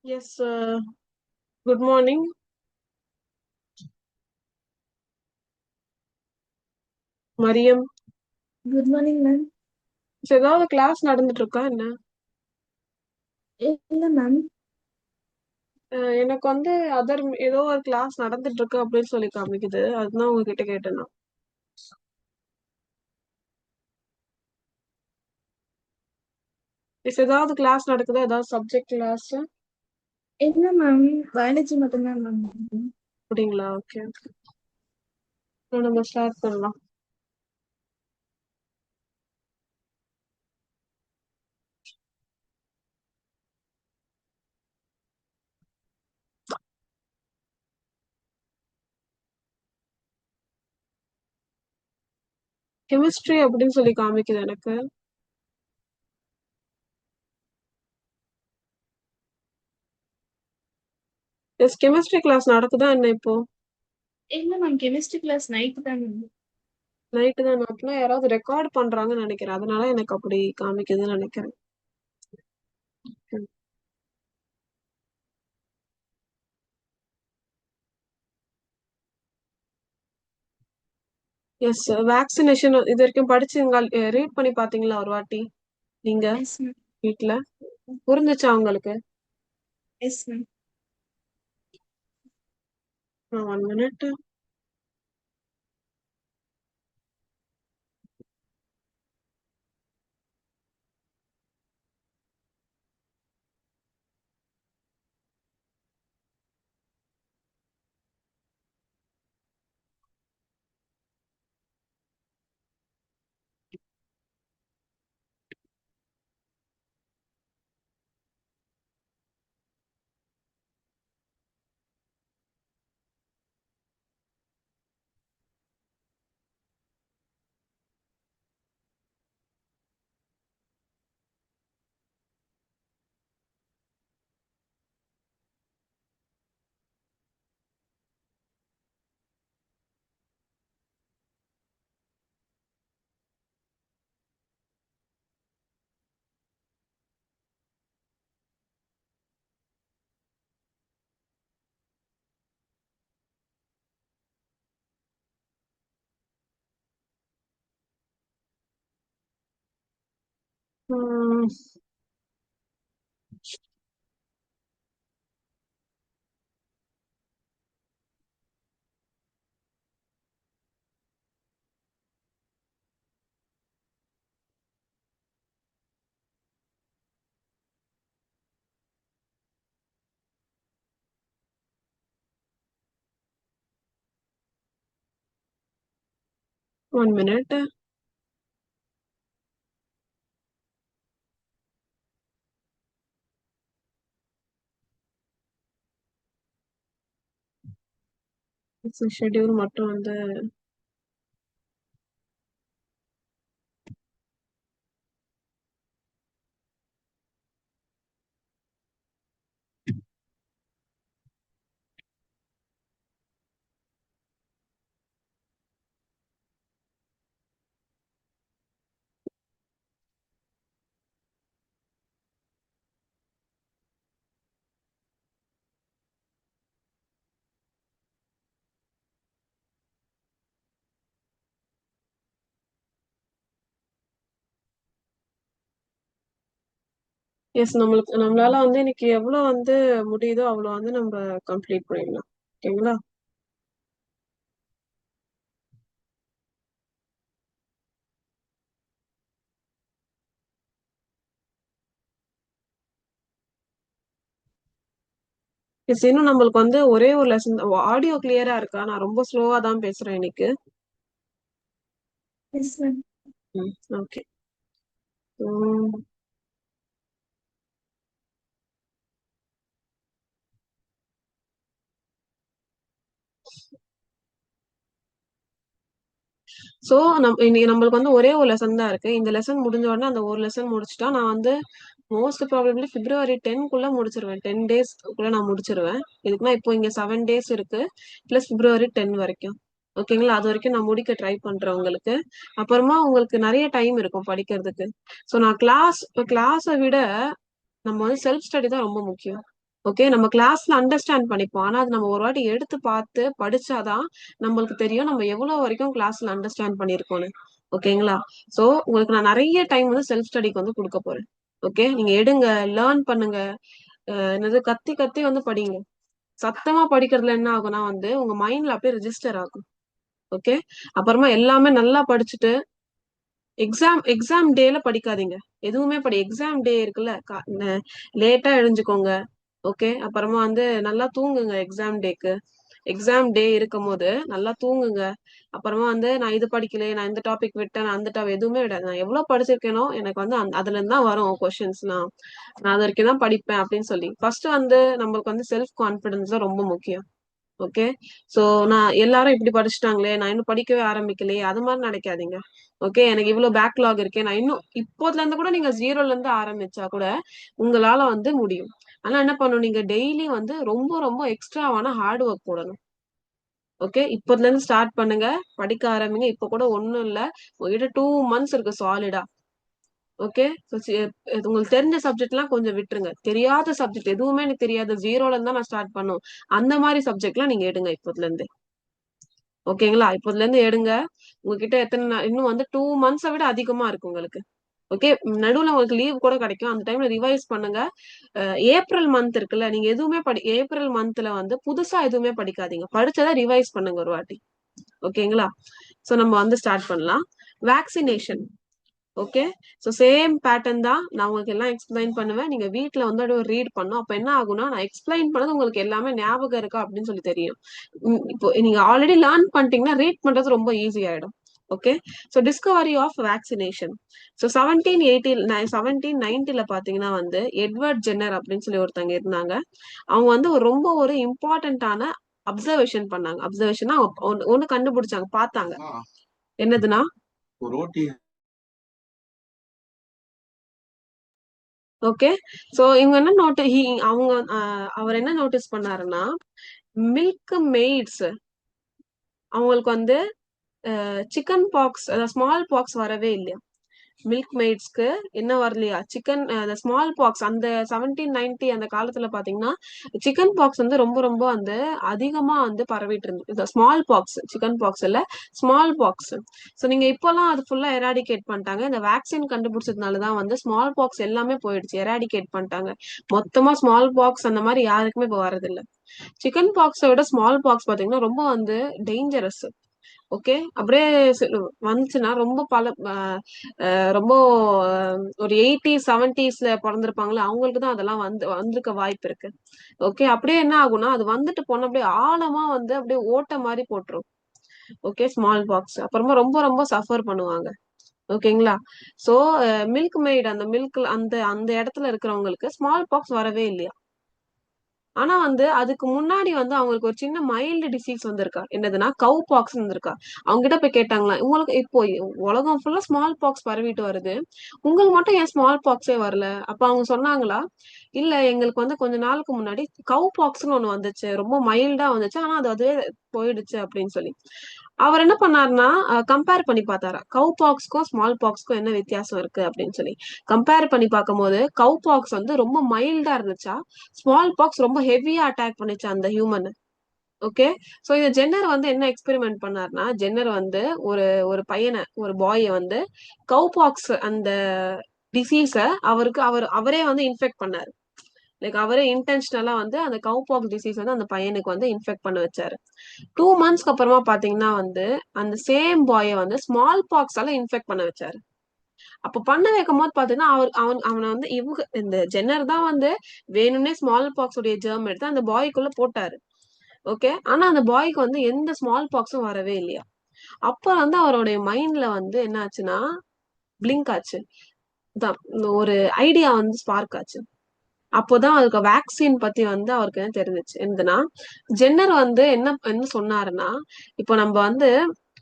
Yes, good morning, Mariam. Good morning ma'am. ஏதாவது class நடந்துட்டு இருக்கா என்ன? இல்ல மேம். எனக்கு வந்து அதர் ஏதோ ஒரு கிளாஸ் நடந்துட்டு இருக்கு அப்படின்னு சொல்லி காமிக்குது. அதுதான் உங்ககிட்ட கேட்டேன் நான். ஏதாவது கிளாஸ் நடக்குதா, ஏதாவது சப்ஜெக்ட் கிளாஸ்? இல்ல மேம், பயாலஜி மட்டும்தான் மேம். அப்படிங்களா? ஓகே ஓகே, நம்ம ஸ்டார்ட் பண்ணலாம். கெமிஸ்ட்ரி அப்படின்னு சொல்லி காமிக்குது எனக்கு. எஸ், கெமிஸ்ட்ரி கிளாஸ் நடக்குதா என்ன இப்போ? இல்ல மேம், கெமிஸ்ட்ரி கிளாஸ் நைட் தான் மேம். நைட்டு தான். அப்படின்னா யாராவது ரெக்கார்ட் பண்றாங்கன்னு நினைக்கிறேன், அதனால எனக்கு அப்படி காமிக்குதுன்னு நினைக்கிறேன். எஸ், வேக்சினேஷன் இது வரைக்கும் படிச்சுங்க, ரீட் பண்ணி பாத்தீங்களா ஒரு வாட்டி நீங்க எஸ் மேம். வீட்ல? புரிஞ்சுச்சா உங்களுக்கு? Yes ma'am. 1 minute. Hmm, 1 minute. Schedule மட்டும் வந்து எஸ், நம்மளால வந்து இன்னைக்கு எவ்வளவு வந்து முடியுதோ அவ்வளவு வந்து நம்ம கம்ப்ளீட் பண்ணிடலாம். ஓகேங்களா? எஸ், இன்னும் நம்மளுக்கு வந்து ஒரே ஒரு லெசன். ஆடியோ கிளியரா இருக்கா? நான் ரொம்ப ஸ்லோவா தான் பேசுறேன் இன்னைக்கு. Yes ma'am. ஓகே. சோ இன்னைக்கு நம்மளுக்கு வந்து ஒரே ஒரு லெசன் தான் இருக்கு. இந்த லெசன் முடிஞ்ச உடனே அந்த ஒரு லெசன் முடிச்சுட்டா நான் வந்து மோஸ்ட் ப்ராபபிளி February 10க்குள்ள முடிச்சிருவேன். 10 days நான் முடிச்சிருவேன். இதுக்குன்னா இப்போ இங்க 7 days இருக்கு, பிளஸ் February 10 வரைக்கும். ஓகேங்களா? அது வரைக்கும் நான் முடிக்க ட்ரை பண்றேன் உங்களுக்கு. அப்புறமா உங்களுக்கு நிறைய டைம் இருக்கும் படிக்கிறதுக்கு. சோ நான் கிளாஸை விட நம்ம வந்து செல்ஃப் ஸ்டடி தான் ரொம்ப முக்கியம். ஓகே, நம்ம கிளாஸ்ல அண்டர்ஸ்டாண்ட் பண்ணிப்போம். ஆனா அது நம்ம ஒரு வாட்டி எடுத்து பார்த்து படிச்சாதான் நம்மளுக்கு தெரியும் நம்ம எவ்வளவு வரைக்கும் கிளாஸ்ல அண்டர்ஸ்டாண்ட் பண்ணிருக்கோம்னு. ஓகேங்களா? சோ உங்களுக்கு நான் நிறைய டைம் வந்து செல்ஃப் ஸ்டடிக்கு வந்து கொடுக்க போறேன். ஓகே, நீங்க எடுங்க, லேர்ன் பண்ணுங்க. என்னது கத்தி கத்தி வந்து படிங்க. சத்தமா படிக்கிறதுல என்ன ஆகும்னா வந்து உங்க மைண்ட்ல அப்படியே ரெஜிஸ்டர் ஆகும். ஓகே, அப்புறமா எல்லாமே நல்லா படிச்சுட்டு எக்ஸாம் டேல படிக்காதீங்க. எதுவுமே எக்ஸாம் டே இருக்குல்ல, லேட்டா எழுஞ்சுக்கோங்க. ஓகே, அப்புறமா வந்து நல்லா தூங்குங்க. எக்ஸாம் டே இருக்கும் போது நல்லா தூங்குங்க. அப்புறமா வந்து நான் இது படிக்கல, நான் இந்த டாபிக் விட்டேன், நான் அந்த டாபிக் எதுவுமே விடாது. நான் எவ்வளவு படிச்சிருக்கேனோ எனக்கு வந்து அதுல இருந்து தான் வரும் கொஸ்டின்ஸ்லாம். நான் அது வரைக்கும் தான் படிப்பேன் அப்படின்னு சொல்லி ஃபர்ஸ்ட் வந்து நம்மளுக்கு வந்து செல்ஃப் கான்பிடன்ஸ் தான் ரொம்ப முக்கியம். ஓகே, சோ நான் எல்லாரும் இப்படி படிச்சுட்டாங்களே, நான் இன்னும் படிக்கவே ஆரம்பிக்கலையே, அது மாதிரி நினைக்காதீங்க. ஓகே, எனக்கு இவ்வளவு பேக்லாக் இருக்கேன், நான் இன்னும் இப்போதுல இருந்து கூட நீங்க ஜீரோல இருந்து ஆரம்பிச்சா கூட உங்களால வந்து முடியும். ஆனா என்ன பண்ணணும், நீங்க டெய்லி வந்து ரொம்ப ரொம்ப எக்ஸ்ட்ராவான ஹார்ட் ஒர்க் போடணும். ஓகே, இப்போதுல இருந்து ஸ்டார்ட் பண்ணுங்க, படிக்க ஆரம்பிங்க. இப்ப கூட ஒண்ணும் இல்ல, உங்ககிட்ட 2 months இருக்கு சாலிடா. ஓகே, உங்களுக்கு தெரிஞ்ச சப்ஜெக்ட் எல்லாம் கொஞ்சம் விட்டுருங்க. தெரியாத சப்ஜெக்ட் எதுவுமே எனக்கு தெரியாது, ஜீரோல இருந்தா நான் ஸ்டார்ட் பண்ணும், அந்த மாதிரி சப்ஜெக்ட் எல்லாம் நீங்க எடுங்க இப்போதுல இருந்து. ஓகேங்களா? இப்போதுல இருந்து எடுங்க. உங்ககிட்ட எத்தனை இன்னும் வந்து 2 months விட அதிகமா இருக்கு உங்களுக்கு. ஓகே, நடுவுல உங்களுக்கு லீவ் கூட கிடைக்கும், அந்த டைம்ல ரிவைஸ் பண்ணுங்க. ஏப்ரல் மந்த் இருக்குல்ல, நீங்க எதுவுமே ஏப்ரல் மந்த்ல வந்து புதுசா எதுவுமே படிக்காதீங்க, படிச்சதை ரிவைஸ் பண்ணுங்க ஒரு வாட்டி. ஓகேங்களா? சோ நம்ம வந்து ஸ்டார்ட் பண்ணலாம். Vaccination. Okay, so same pattern தான், நான் உங்களுக்கு எல்லாம் எக்ஸ்பிளைன் பண்ணுவேன். நீங்க வீட்ல வந்து அப்படியே ரீட் பண்ணும். அப்ப என்ன ஆகும்னா நான் எக்ஸ்பிளைன் பண்ணது உங்களுக்கு எல்லாமே ஞாபகம் இருக்கா அப்படின்னு சொல்லி தெரியும். இப்போ நீங்க ஆல்ரெடி லேர்ன் பண்ணிட்டீங்கன்னா ரீட் பண்றது ரொம்ப ஈஸி ஆயிடும். Okay, so discovery of vaccination. So 1790 பாத்தீங்கன்னா வந்து எட்வர்ட் ஜென்னர் அப்படின்னு சொல்லி ஒருத்தங்க இருந்தாங்க. அவங்க வந்து ஒரு இம்பார்ட்டன்டான அப்சர்வேஷன் பண்ணாங்க. அப்சர்வேஷனா ஒண்ணு கண்டுபிடிச்சாங்க, பார்த்தாங்க. என்னதுன்னா ஓகே, சோ இவங்க என்ன அவங்க அவர் என்ன நோட்டீஸ் பண்ணாருன்னா மில்க் மெய்ட்ஸ் அவங்களுக்கு வந்து சிக்கன் பாக்ஸ், ஸ்மால் பாக்ஸ் வரவே இல்லையா. மில்க் மெய்ட்ஸ்க்கு என்ன வரலையா, சிக்கன் அந்த ஸ்மால் பாக்ஸ். அந்த 1790 அந்த காலத்துல பாத்தீங்கன்னா சிக்கன் பாக்ஸ் வந்து ரொம்ப ரொம்ப வந்து அதிகமா வந்து பரவிட்டு இருந்து, இந்த ஸ்மால் பாக்ஸ், சிக்கன் பாக்ஸ் இல்ல, ஸ்மால் பாக்ஸ். சோ நீங்க இப்பெல்லாம் அது ஃபுல்லா எராடிகேட் பண்ணிட்டாங்க. இந்த வேக்சின் கண்டுபிடிச்சதுனாலதான் வந்து ஸ்மால் பாக்ஸ் எல்லாமே போயிடுச்சு, எராடிகேட் பண்ணிட்டாங்க. மொத்தமா ஸ்மால் பாக்ஸ் அந்த மாதிரி யாருக்குமே இப்ப வரதில்ல. சிக்கன் பாக்ஸை விட ஸ்மால் பாக்ஸ் பாத்தீங்கன்னா ரொம்ப வந்து டேஞ்சரஸ். ஓகே, அப்படியே வந்துச்சுன்னா ரொம்ப ரொம்ப ஒரு 80s 70s பிறந்திருப்பாங்களே அவங்களுக்கு தான் அதெல்லாம் வந்திருக்க வாய்ப்பு இருக்கு. ஓகே, அப்படியே என்ன ஆகும்னா அது வந்துட்டு போன அப்படியே ஆழமா வந்து அப்படியே ஓட்ட மாதிரி போட்டுரும். ஓகே, ஸ்மால் பாக்ஸ் அப்புறமா ரொம்ப ரொம்ப சஃபர் பண்ணுவாங்க. ஓகேங்களா? சோ மில்க் மெய்ட் அந்த மில்க் அந்த அந்த இடத்துல இருக்கிறவங்களுக்கு ஸ்மால் பாக்ஸ் வரவே இல்லையா. ஆனா வந்து அதுக்கு முன்னாடி வந்து அவங்களுக்கு ஒரு சின்ன மைல்டு டிசீஸ் வந்திருக்கா, என்னதுன்னா கவு பாக்ஸ் வந்திருக்கா. அவங்க கிட்ட போய் கேட்டாங்களா, உங்களுக்கு இப்போ உலகம் ஃபுல்லா ஸ்மால் பாக்ஸ் பரவிட்டு வருது, உங்களுக்கு மட்டும் ஏன் ஸ்மால் பாக்ஸே வரல? அப்ப அவங்க சொன்னாங்களா, இல்ல எங்களுக்கு வந்து கொஞ்ச நாளுக்கு முன்னாடி கவு பாக்ஸ்னு ஒண்ணு வந்துச்சு, ரொம்ப மைல்டா வந்துச்சு, ஆனா அதுவே போயிடுச்சு அப்படின்னு சொல்லி. அவர் என்ன பண்ணாருன்னா கம்பேர் பண்ணி பார்த்தாரா, கவு பாக்ஸ்க்கும் ஸ்மால் பாக்ஸ்க்கும் என்ன வித்தியாசம் இருக்கு அப்படின்னு சொல்லி. கம்பேர் பண்ணி பார்க்கும்போது கவு பாக்ஸ் வந்து ரொம்ப மைல்டா இருந்துச்சா, ஸ்மால் பாக்ஸ் ரொம்ப ஹெவியா அட்டாக் பண்ணுச்சு அந்த ஹியூமன். ஓகே, சோ இந்த ஜென்னர் வந்து என்ன எக்ஸ்பெரிமெண்ட் பண்ணாருன்னா, ஜென்னர் வந்து ஒரு ஒரு பையனை, ஒரு பாய வந்து கவு பாக்ஸ் அந்த டிசீஸ அவரே வந்து இன்ஃபெக்ட் பண்ணாரு. லைக் அவரே இன்டென்ஷனலா வந்து அந்த கவு பாக்ஸ் டிசீஸ் வந்து அந்த பையனுக்கு வந்து இன்ஃபெக்ட் பண்ண வச்சாரு. 2 monthsக்கு அப்புறமா பாத்தீங்கன்னா வந்து அந்த சேம் பாய வந்து ஸ்மால் பாக்ஸால இன்ஃபெக்ட் பண்ண வச்சாரு. அப்ப பண்ண வைக்கும் போது பாத்தீங்கன்னா அவனை வந்து இந்த ஜென்னர் தான் வந்து வேணும்னே ஸ்மால் பாக்ஸ் உடைய ஜெர்ம் எடுத்து அந்த பாய்க்குள்ள போட்டாரு. ஓகே, ஆனா அந்த பாய்க்கு வந்து எந்த ஸ்மால் பாக்ஸும் வரவே இல்லையா. அப்ப வந்து அவருடைய மைண்ட்ல வந்து என்ன ஆச்சுன்னா பிளிங்க் ஆச்சு. ஒரு ஐடியா வந்து ஸ்பார்க் ஆச்சு. அப்போதான் அதுக்கு வேக்சின் பத்தி வந்து அவருக்கு என்ன தெரிஞ்சுச்சு. என்னதுன்னா ஜென்னர் வந்து என்ன என்ன சொன்னாருன்னா, இப்போ நம்ம வந்து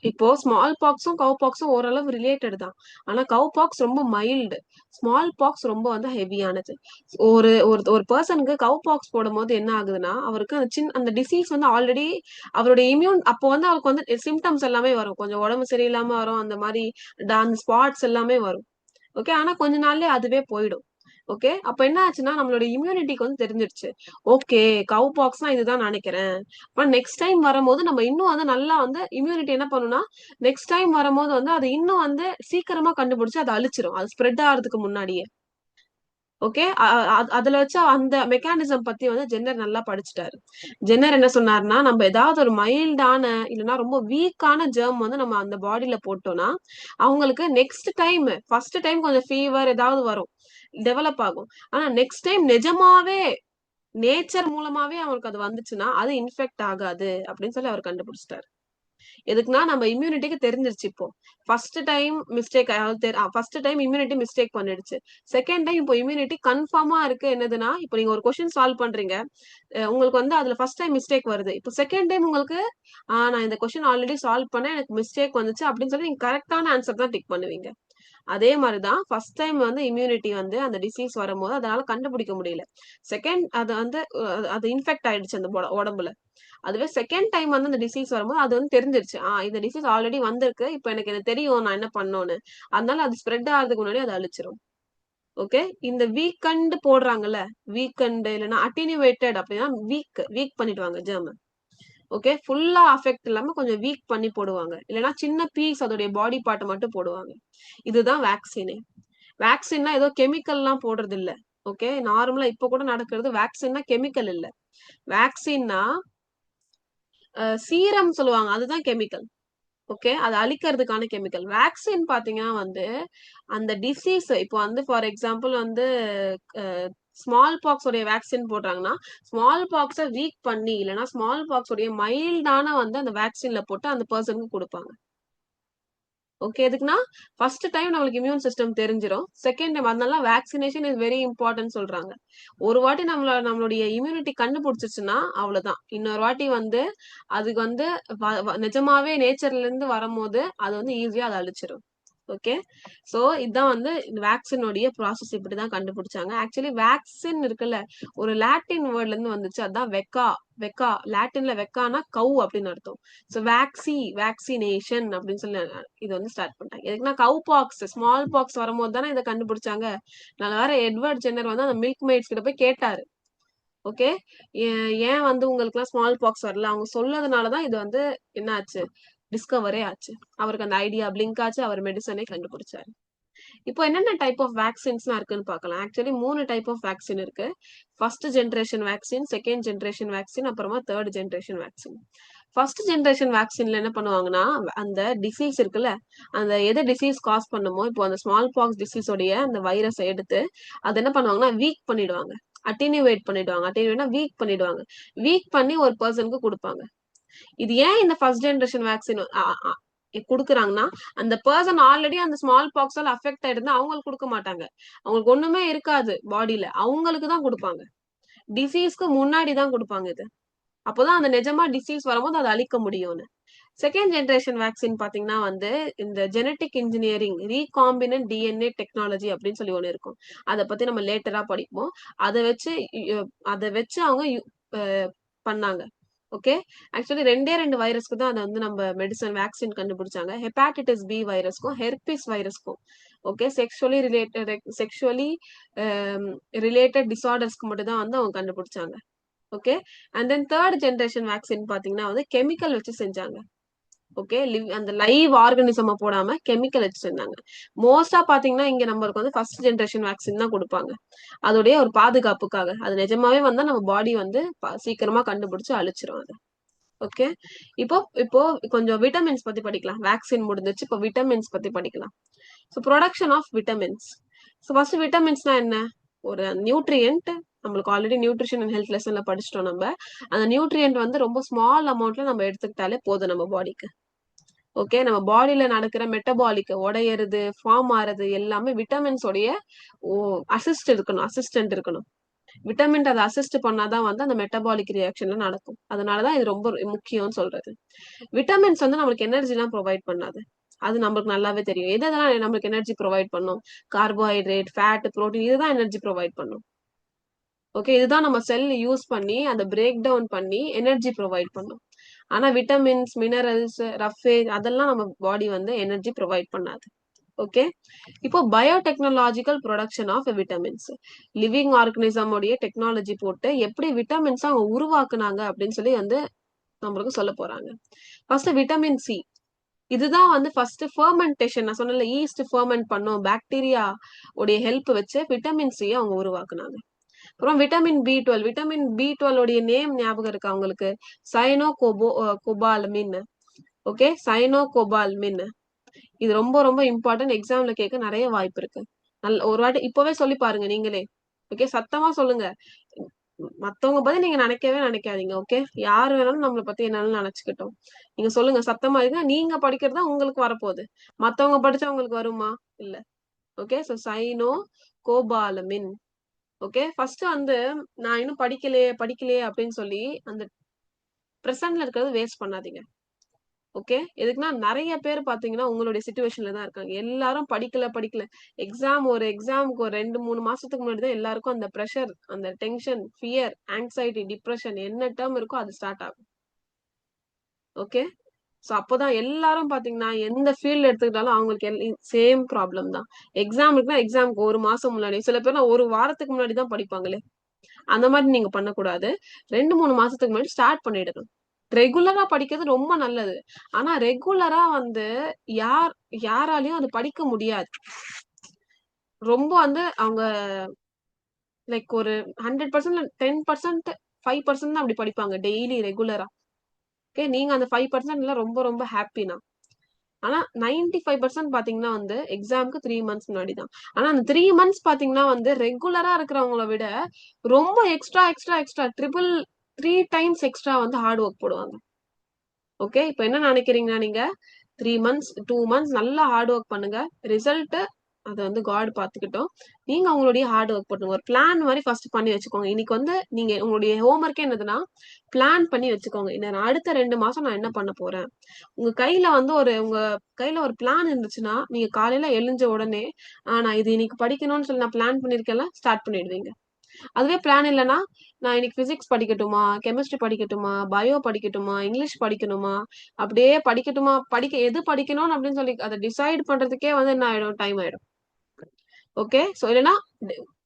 இப்போ ஸ்மால் பாக்ஸும் கவு பாக்ஸும் ஓரளவு ரிலேட்டட் தான். ஆனா கவு பாக்ஸ் ரொம்ப மைல்டு, ஸ்மால் பாக்ஸ் ரொம்ப வந்து ஹெவியானது. ஒரு ஒரு ஒரு பர்சனுக்கு கவு பாக்ஸ் போடும்போது என்ன ஆகுதுன்னா அவருக்கு அந்த அந்த டிசீஸ் வந்து ஆல்ரெடி அவருடைய இம்யூன், அப்போ வந்து அவருக்கு வந்து சிம்டம்ஸ் எல்லாமே வரும், கொஞ்சம் உடம்பு சரியில்லாம வரும், அந்த மாதிரி அந்த ஸ்பாட்ஸ் எல்லாமே வரும். ஓகே, ஆனா கொஞ்ச நாள்லயே அதுவே போயிடும். ஓகே, அப்ப என்ன ஆச்சுன்னா நம்மளோட இம்யூனிட்டிக்கு வந்து தெரிஞ்சிருச்சு. ஓகே, கவ் பாக்ஸ்னா இதுதான் நினைக்கிறேன். அப்ப நெக்ஸ்ட் டைம் வரும்போது நம்ம இன்னும் வந்து நல்லா வந்து இம்யூனிட்டி என்ன பண்ணும்னா, நெக்ஸ்ட் டைம் வரும்போது வந்து அது இன்னும் வந்து சீக்கிரமா கண்டுபிடிச்சு அதை அழிச்சிரும். அது ஸ்ப்ரெட் ஆகிறதுக்கு முன்னாடியே. ஓகே, அதுல வச்சு அந்த மெக்கானிசம் பத்தி வந்து ஜென்னர் நல்லா படிச்சுட்டாரு. ஜென்னர் என்ன சொன்னாருன்னா, நம்ம ஏதாவது ஒரு மைல்டான இல்லைன்னா ரொம்ப வீக்கான ஜெர்ம் வந்து நம்ம அந்த பாடியில போட்டோம்னா, அவங்களுக்கு நெக்ஸ்ட் டைம் ஃபர்ஸ்ட் டைம் கொஞ்சம் ஃபீவர் ஏதாவது வரும், டெவலப் ஆகும். ஆனா நெக்ஸ்ட் டைம் நிஜமாவே நேச்சர் மூலமாவே அவருக்கு அது வந்துச்சுன்னா அது இன்ஃபெக்ட் ஆகாது அப்படின்னு சொல்லி அவர் கண்டுபிடிச்சிட்டாரு. எதுக்குன்னா நம்ம இம்யூனிட்டிக்கு தெரிஞ்சிருச்சு இப்போ. First time mistake first time immunity mistake பண்ணிடுச்சு. செகண்ட் டைம் இப்போ இம்யூனிட்டி கன்ஃபார்மா இருக்கு என்னதுன்னா, இப்போ நீங்க ஒரு கொஸ்டின் சால்வ் பண்றீங்க. உங்களுக்கு வந்து அதுல ஃபர்ஸ்ட் டைம் மிஸ்டேக் வருது. இப்போ செகண்ட் டைம் உங்களுக்கு நான் இந்த கொஸ்டின் ஆல்ரெடி சால்வ் பண்ணேன், எனக்கு மிஸ்டேக் வந்துச்சு அப்படின்னு சொல்லி நீங்க கரெக்டான ஆன்சர் தான் டிக் பண்ணுவீங்க. அதே மாதிரிதான் ஃபர்ஸ்ட் டைம் வந்து இம்யூனிட்டி வந்து அந்த டிசீஸ் வரும்போது அதனால கண்டுபிடிக்க முடியல. செகண்ட் அது வந்து அது இன்ஃபெக்ட் ஆயிடுச்சு அந்த உடம்புல. அதுவே செகண்ட் டைம் வந்து அந்த டிசீஸ் வரும்போது அது வந்து தெரிஞ்சிருச்சு. இந்த டிசீஸ் ஆல்ரெடி வந்திருக்கு. இப்ப எனக்கு இது தெரியும் நான் என்ன பண்ணணும்னு. அதனால அது ஸ்ப்ரெட் ஆகிறதுக்கு முன்னாடி அது அழிச்சிரும். ஓகே. இந்த வீக்கண்ட் போடுறாங்கல்ல, வீக்கண்ட் இல்லைன்னா அட்டினியூவேட்டட் அப்படின்னா வீக் வீக் பண்ணிடுவாங்க ஜெர்ம. ஓகே, ஃபுல்லா அஃபெக்ட் இல்லாம கொஞ்சம் வீக் பண்ணி போடுவாங்க. இல்லைன்னா சின்ன பீஸ் அதோடைய பாடி பார்ட் மட்டும் போடுவாங்க. இதுதான் வேக்சினே. வேக்சின்னா ஏதோ கெமிக்கல்லாம் போடுறது இல்ல. ஓகே, நார்மலா இப்ப கூட நடக்கிறது வேக்சின்னா கெமிக்கல் இல்ல. வேக்சின்னா சீரம் சொல்லுவாங்க. அதுதான் கெமிக்கல். ஓகே, அது அழிக்கிறதுக்கான கெமிக்கல். வேக்சின் பாத்தீங்கன்னா வந்து அந்த டிசீஸ் இப்போ வந்து ஃபார் எக்ஸாம்பிள் வந்து ஸ்மால் பாக்ஸ் உடைய வேக்சின் போடுறாங்கன்னா ஸ்மால் பாக்ஸ வீக் பண்ணி இல்லைன்னா ஸ்மால் பாக்ஸ் உடைய மைல்டான வந்து அந்த வேக்சின்ல போட்டு அந்த பர்சனுக்கு கொடுப்பாங்க. ஓகே, எதுக்குன்னா ஃபர்ஸ்ட் டைம் நம்மளுக்கு இம்யூன் சிஸ்டம் தெரிஞ்சிரும். செகண்ட் டைம் அதனால வேக்சினேஷன் இஸ் வெரி இம்பார்ட்டன்ட் சொல்றாங்க. ஒரு வாட்டி நம்மளுடைய இம்யூனிட்டி கண்டுபிடிச்சிச்சுன்னா அவ்வளவுதான். இன்னொரு வாட்டி வந்து அதுக்கு வந்து நிஜமாவே நேச்சர்ல இருந்து வரும்போது அது வந்து ஈஸியா அதை அழிச்சிரும். ஓகே, சோ இதான் வந்து வேக்சினுடைய ப்ராசஸ். இப்படிதான் கண்டுபிடிச்சாங்க. ஆக்சுவலி வேக்சின் இருக்குல்ல, ஒரு லாட்டின் வேர்ட்ல இருந்து வந்துச்சு. அதான் வெக்கா. வெக்கா லாட்டின்ல வெக்கானா கவ் அப்படின்னு அர்த்தம். சோ வேக்சினேஷன் அப்படின்னு சொல்லி இது வந்து ஸ்டார்ட் பண்ணிட்டாங்க. எதுக்குன்னா கவ் பாக்ஸ் ஸ்மால் பாக்ஸ் வரும்போது தானே இதை கண்டுபிடிச்சாங்க. நான் வேற எட்வர்ட் ஜென்னர் வந்து அந்த மில்க் மெய்ட்ஸ் கிட்ட போய் கேட்டாரு. ஓகே, ஏன் வந்து உங்களுக்கு எல்லாம் ஸ்மால் பாக்ஸ் வரல? அவங்க சொன்னதுனாலதான் இது வந்து என்ன ஆச்சு, டிஸ்கவரே ஆச்சு. அவருக்கு அந்த ஐடியா பிளிங்க் ஆச்சு. அவர் மெடிசனே கண்டுபிடிச்சாரு. இப்போ என்னென்ன டைப் ஆஃப் வேக்சின்ஸ்லாம் இருக்குன்னு பார்க்கலாம். ஆக்சுவலி 3 டைப் ஆஃப் வேக்சின் இருக்கு. First generation vaccine, second generation vaccine, அப்புறமா third generation vaccine. First generation வேக்சின்ல என்ன பண்ணுவாங்கன்னா, அந்த டிசீஸ் இருக்குல்ல, அந்த எதை டிசீஸ் காஸ் பண்ணுமோ, இப்போ அந்த ஸ்மால் பாக்ஸ் டிசீஸ் உடைய அந்த வைரஸை எடுத்து அது என்ன பண்ணுவாங்கன்னா வீக் பண்ணிடுவாங்க. அட்டினியூவேட் பண்ணிடுவாங்க. அட்டினியூவேட்னா வீக் பண்ணிடுவாங்க. வீக் பண்ணி ஒரு பர்சனுக்கு கொடுப்பாங்க. இது ஏன் இந்த ஃபர்ஸ்ட் ஜெனரேஷன் வேக்சின் குடுக்குறாங்கன்னா, அந்த பர்சன் ஆல்ரெடி அந்த ஸ்மால் பாக்ஸால அஃபெக்ட் ஆயிருந்தா அவங்களுக்கு குடுக்க மாட்டாங்க. அவங்களுக்கு ஒண்ணுமே இருக்காது பாடியில. அவங்களுக்கு தான் குடுப்பாங்க. டிசீஸ்க்கு முன்னாடி தான் குடுப்பாங்க இது. அப்பதான் அந்த நிஜமா டிசீஸ் வரும்போது அதை அழிக்க முடியும்னு. செகண்ட் ஜெனரேஷன் வேக்சின் பாத்தீங்கன்னா வந்து இந்த genetic engineering recombinant DNA technology அப்படின்னு சொல்லி ஒண்ணு இருக்கும். அதை பத்தி நம்ம லேட்டரா படிப்போம். அதை வச்சு அதை வச்சு அவங்க பண்ணாங்க. ஓகே, ஆக்சுவலி 2 வைரஸ்க்கு தான் அதை வந்து நம்ம மெடிசன் வேக்சின் கண்டுபிடிச்சாங்க. ஹெப்பாட்டிட்டிஸ் பி வைரஸ்க்கும் ஹெர்பிஸ் வைரஸ்க்கும். ஓகே, செக்ஷுவலி ரிலேட்டட் டிசார்டர்ஸ்க்கு மட்டும் தான் வந்து அவங்க கண்டுபிடிச்சாங்க. Okay, and then third generation vaccine பாத்தீங்கன்னா வந்து கெமிக்கல் வச்சு செஞ்சாங்க. ஓகே, அந்த லைவ் ஆர்கானிசம் போடாம கெமிக்கல் வச்சு செஞ்சாங்க. மோஸ்டா பாத்தீங்கன்னா இங்க நம்மளுக்கு வந்து ஃபர்ஸ்ட் ஜெனரேஷன் வேக்சின் தான் கொடுப்பாங்க. அதோடைய ஒரு பாதுகாப்புக்காக. அது நிஜமாவே வந்தா நம்ம பாடி வந்து சீக்கிரமா கண்டுபிடிச்சு அழிச்சிரும் அது. ஓகே, இப்போ இப்போ கொஞ்சம் விட்டமின்ஸ் பத்தி படிக்கலாம். வேக்சின் முடிஞ்சிச்சு, இப்போ விட்டமின்ஸ் பத்தி படிக்கலாம். So production of vitamins. So first விட்டமின்ஸ்னா என்ன? ஒரு நியூட்ரியன்ட். நம்மளுக்கு ஆல்ரெடி நியூட்ரிஷன் அண்ட் ஹெல்த் லெசன்ல படிச்சிட்டோம் நம்ம. அந்த நியூட்ரியன்ட் வந்து ரொம்ப ஸ்மால் அமௌண்ட்ல நம்ம எடுத்துக்கிட்டாலே போதும் நம்ம பாடிக்கு. ஓகே, நம்ம பாடியில நடக்கிற மெட்டபாலிக் உடையறது, ஃபார்ம் ஆறது எல்லாமே விட்டமின்ஸ் உடைய அசிஸ்டன்ட் இருக்கணும். விட்டமின் அதை அசிஸ்ட் பண்ணாதான் வந்து அந்த மெட்டபாலிக் ரியாக்ஷன்ல நடக்கும். அதனாலதான் இது ரொம்ப முக்கியம்னு சொல்றது. விட்டமின்ஸ் வந்து நம்மளுக்கு எனர்ஜி எல்லாம் ப்ரொவைட் பண்ணாது. அது நம்மளுக்கு நல்லாவே தெரியும். எதெல்லாம் நம்மளுக்கு எனர்ஜி ப்ரொவைட் பண்ணும்? கார்போஹைட்ரேட், ஃபேட், புரோட்டீன் இதுதான் எனர்ஜி ப்ரொவைட் பண்ணும். ஓகே, இதுதான் நம்ம செல் யூஸ் பண்ணி அதை பிரேக் டவுன் பண்ணி எனர்ஜி ப்ரொவைட் பண்ணும். ஆனா விட்டமின்ஸ், மினரல்ஸ், ரஃபேஜ் அதெல்லாம் நம்ம பாடி வந்து எனர்ஜி ப்ரொவைட் பண்ணாது. ஓகே. இப்போ biotechnological production of vitamins, living organism உடைய டெக்னாலஜி போட்டு எப்படி விட்டமின்ஸ் அவங்க உருவாக்குனாங்க அப்படின்னு சொல்லி வந்து நம்மளுக்கு சொல்ல போறாங்க. ஃபர்ஸ்ட் விட்டமின் சி, இதுதான் வந்து ஃபர்ஸ்ட் ஃபெர்மெண்டேஷன். நான் சொன்னல ஈஸ்ட் ஃபெர்மெண்ட் பண்ணும் பாக்டீரியா உடைய ஹெல்ப் வச்சு விட்டமின் சி அவங்க உருவாக்குனாங்க. அப்புறம் விட்டமின் பி 12, விட்டமின் பி 12 உடைய நேம் ஞாபகம் இருக்கா உங்களுக்கு? Cyanocobalamin. Okay, cyanocobalamin. இது ரொம்ப ரொம்ப இம்பார்ட்டன்ட், எக்ஸாம்ல கேட்க நிறைய வாய்ப்பு இருக்கு. நல்ல ஒரு வாட்டி இப்பவே சொல்லி பாருங்க நீங்களே. ஓகே, சத்தமா சொல்லுங்க. மத்தவங்க பத்தி நீங்க நினைக்கவே நினைக்காதீங்க. ஓகே, யாரு வேணாலும் நம்மளை பத்தி என்னாலும் நினைச்சுக்கிட்டோம். நீங்க சொல்லுங்க சத்தமா இருங்க. நீங்க படிக்கிறதா உங்களுக்கு வரப்போகுது. மத்தவங்க படிச்சா உங்களுக்கு வருமா? இல்ல. Okay, so cyano கோபாலமின். Okay, first வந்து நான் இன்னும் படிக்கலையே படிக்கலையே அப்படின்னு சொல்லி அந்த பிரசன்ட்ல இருக்கிறது வேஸ்ட் பண்ணாதீங்க. ஓகே, எதுக்குன்னா நிறைய பேர் பாத்தீங்கன்னா உங்களுடைய சிச்சுவேஷன்ல தான் இருக்காங்க. எல்லாரும் படிக்கல படிக்கல. ஒரு எக்ஸாமுக்கு ஒரு 2 3 மாசத்துக்கு முன்னாடி தான் எல்லாருக்கும் அந்த ப்ரெஷர், அந்த டென்ஷன், ஃபியர், ஆங்ஸைட்டி, டிப்ரெஷன் என்ன டேர்ம் இருக்கோ அது ஸ்டார்ட் ஆகும். ஓகே, சோ அப்போதான் எல்லாரும் பாத்தீங்கன்னா எந்த ஃபீல்ட் எடுத்துக்கிட்டாலும் அவங்களுக்கு சேம் ப்ராப்ளம் தான். எக்ஸாமுக்கு ஒரு மாசம் முன்னாடி, சில பேர் ஒரு வாரத்துக்கு முன்னாடி தான் படிப்பாங்களே. அந்த மாதிரி நீங்க பண்ணக்கூடாது. 2 3 மாசத்துக்கு முன்னாடி ஸ்டார்ட் பண்ணிடணும். ரெகுலரா படிக்கிறது ரொம்ப நல்லது. ஆனா ரெகுலரா வந்து யார் யாராலையும் அது படிக்க முடியாது. ரொம்ப வந்து அவங்க லைக் ஒரு 100% 10%, 5% தான் அப்படி படிப்பாங்க டெய்லி ரெகுலரா. ஓகே, நீங்க அந்த 5% ரொம்ப ரொம்ப ஹாப்பினா. ஆனா 95% பாத்தீங்கன்னா வந்து எக்ஸாமுக்கு 3 months முன்னாடி தான். ஆனா அந்த 3 months பாத்தீங்கன்னா வந்து ரெகுலரா இருக்கிறவங்கள விட ரொம்ப extra extra extra triple 3 times extra வந்து ஹார்ட் ஒர்க் போடுவாங்க. ஓகே, இப்ப என்ன நினைக்கிறீங்கன்னா நீங்க 3 months 2 months நல்லா ஹார்ட் ஒர்க் பண்ணுங்க. ரிசல்ட் அதை வந்து காட் பாத்துக்கிட்டோம். நீங்க உங்களுடைய ஹார்ட் ஒர்க் பண்ணுங்க. ஒரு பிளான் மாதிரி ஃபர்ஸ்ட் பண்ணி வச்சுக்கோங்க. இன்னைக்கு வந்து நீங்க உங்களுடைய ஹோம்ஒர்க்கே என்னதுன்னா பிளான் பண்ணி வச்சுக்கோங்க. நான் அடுத்த 2 மாசம் நான் என்ன பண்ண போறேன். உங்க கையில ஒரு பிளான் இருந்துச்சுன்னா நீங்க காலையில எழுஞ்ச உடனே நான் இது இன்னைக்கு படிக்கணும்னு சொல்லி நான் பிளான் பண்ணிருக்கேன்ல ஸ்டார்ட் பண்ணிடுவீங்க. அதுவே பிளான் இல்லைன்னா நான் இன்னைக்கு பிசிக்ஸ் படிக்கட்டுமா, கெமிஸ்ட்ரி படிக்கட்டுமா, பயோ படிக்கட்டுமா, இங்கிலீஷ் படிக்கணுமா, அப்படியே படிக்கட்டுமா, எது படிக்கணும் அப்படின்னு சொல்லி அதை டிசைட் பண்றதுக்கே வந்து என்ன ஆயிடும், டைம் ஆயிடும். ஓகே, சோ இல்லைன்னா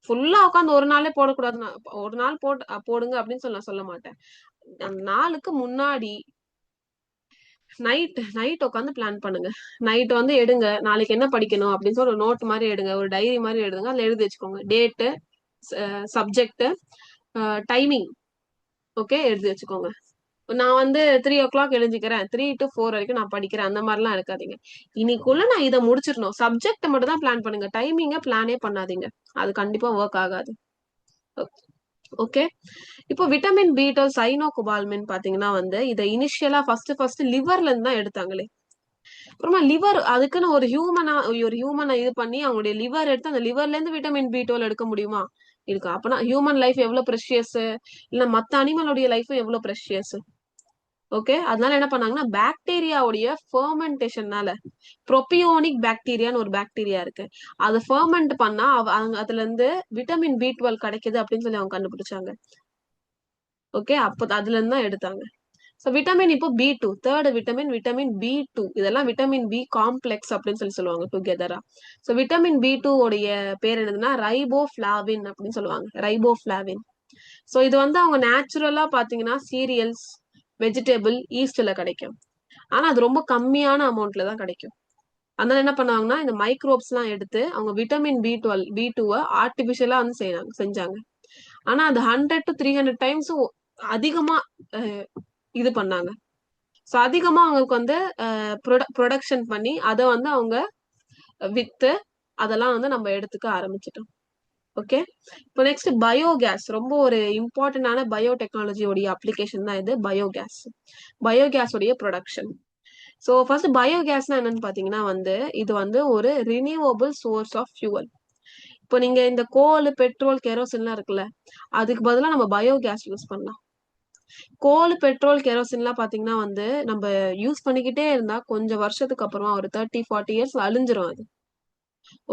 ஃபுல்லா உட்காந்து ஒரு நாளே போடக்கூடாது. ஒரு நாள் போடுங்க அப்படின்னு சொல்லி நான் சொல்ல மாட்டேன். அந்த நாளுக்கு முன்னாடி நைட் நைட் உட்காந்து பிளான் பண்ணுங்க. நைட் வந்து எடுங்க, நாளைக்கு என்ன படிக்கணும் அப்படின்னு சொல்லி ஒரு நோட் மாதிரி எடுங்க, ஒரு டைரி மாதிரி எடுங்க. அதுல எழுதி வச்சுக்கோங்க டேட்டு, சப்ஜெக்ட், டைமிங். ஓகே, எழுதி வச்சுக்கோங்க. நான் வந்து 3 o'clock எழுஞ்சிக்கிறேன், 3 to 4 வரைக்கும் நான் படிக்கிறேன், அந்த மாதிரிலாம் இருக்காதீங்க. இன்னைக்குள்ள நான் இதை முடிச்சிடணும். சப்ஜெக்ட் மட்டும் தான் பிளான் பண்ணுங்க, டைமிங்க பிளானே பண்ணாதீங்க. அது கண்டிப்பா ஒர்க் ஆகாது. ஓகே, இப்போ விட்டமின் பி 12 சைனோகோபால்மின் பாத்தீங்கன்னா வந்து இதை இனிஷியலா ஃபர்ஸ்ட் லிவர்ல இருந்து தான் எடுத்தாங்களே. அப்புறமா லிவர் அதுக்குன்னு ஒரு ஹியூமனை இது பண்ணி அவங்களுடைய லிவர் எடுத்து அந்த லிவர்ல இருந்து விட்டமின் பி 12 எடுக்க முடியுமா? இருக்கு. அப்பனா ஹியூமன் லைஃப் எவ்வளவு ப்ரெஷியஸ், இல்ல மத்த அனிமலுடைய லைஃபும் எவ்வளவு ப்ரெஷியஸ். ஓகே, அதனால என்ன பண்ணாங்கன்னா பாக்டீரியாவுடைய ஃபெர்மெண்டேஷன்னால, ப்ரோபியோனிக் பாக்டீரியான்னு ஒரு பாக்டீரியா இருக்கு, அதை ஃபெர்மெண்ட் பண்ணா அதுல இருந்து விட்டமின் பி 12 கிடைக்குது அப்படின்னு சொல்லி அவங்க கண்டுபிடிச்சாங்க. ஓகே, அப்போ அதுல இருந்து தான் எடுத்தாங்க. சோ விட்டமின் இப்போ பி 2, தேர்ட் விட்டமின் பி 2, இதெல்லாம் விட்டமின் பி காம்ப்ளெக்ஸ் அப்படின்னு சொல்லி சொல்லுவாங்க டுகெதரா. சோ விட்டமின் பி 2 உடைய பேர் என்னதுன்னா ரைபோஃபிளாவின் அப்படின்னு சொல்லுவாங்க, ரைபோஃபிளாவின். சோ இது வந்து அவங்க நேச்சுரலா பாத்தீங்கன்னா சீரியல்ஸ், வெஜிடபிள், ஈஸ்ட்ல கிடைக்கும். ஆனா அது ரொம்ப கம்மியான அமௌண்ட்ல தான் கிடைக்கும். அதனால என்ன பண்ணுவாங்கன்னா இந்த மைக்ரோப்ஸ் எல்லாம் எடுத்து அவங்க விட்டமின் பி 2 ஆர்டிபிஷியலா வந்து செஞ்சாங்க. ஆனா அது 100 to 300 times அதிகமா இது பண்ணாங்க. சோ அதிகமா அவங்களுக்கு வந்து ப்ரொடக்ஷன் பண்ணி அதை வந்து அவங்க வித்து அதெல்லாம் வந்து நம்ம எடுத்துக்க ஆரம்பிச்சிட்டோம். ஓகே, இப்போ நெக்ஸ்ட் பயோகேஸ், ரொம்ப ஒரு இம்பார்ட்டன்டான பயோடெக்னாலஜி உடைய அப்ளிகேஷன் தான் இது பயோகேஸ். பயோகேஸ் உடைய ப்ரொடக்ஷன். சோ ஃபர்ஸ்ட் பயோகேஸ்னா என்னன்னு பாத்தீங்கன்னா வந்து இது வந்து ஒரு ரினியூவபிள் சோர்ஸ் ஆஃப் ஃபியூவல். இப்போ நீங்க இந்த கோல், பெட்ரோல், கெரோசின்லாம் இருக்குல்ல, அதுக்கு பதிலா நம்ம பயோகேஸ் யூஸ் பண்ணலாம். கோல், பெட்ரோல், கெரோசின்லாம் பாத்தீங்கன்னா வந்து நம்ம யூஸ் பண்ணிக்கிட்டே இருந்தா கொஞ்சம் வருஷத்துக்கு அப்புறமா ஒரு 30 40 years அழிஞ்சிரும் அது.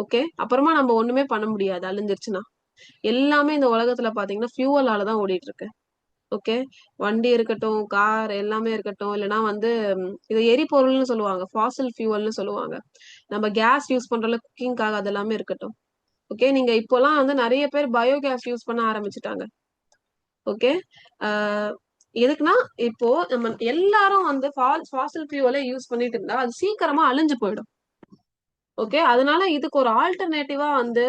ஓகே, அப்புறமா நம்ம ஒண்ணுமே பண்ண முடியாது அழிஞ்சிருச்சுன்னா. எல்லாமே இந்த உலகத்துல பாத்தீங்கன்னா ஃபியூவலால தான் ஓடிட்டு இருக்கு. ஓகே, வண்டி இருக்கட்டும், கார் எல்லாமே இருக்கட்டும், இல்லைன்னா வந்து இது எரிபொருள்னு சொல்லுவாங்க, ஃபாசில் ஃபியூவல்னு சொல்லுவாங்க. நம்ம கேஸ் யூஸ் பண்றோம்ல குக்கிங்காக, அது எல்லாமே இருக்கட்டும். ஓகே, நீங்க இப்போலாம் வந்து நிறைய பேர் பயோகேஸ் யூஸ் பண்ண ஆரம்பிச்சுட்டாங்க. ஓகே, எதுக்குன்னா இப்போ நம்ம எல்லாரும் வந்து ஃபாசில் ஃபியூவலை யூஸ் பண்ணிட்டு இருந்தா அது சீக்கிரமா அழிஞ்சு போயிடும். ஓகே, அதனால இதுக்கு ஒரு ஆல்டர்னேட்டிவா வந்து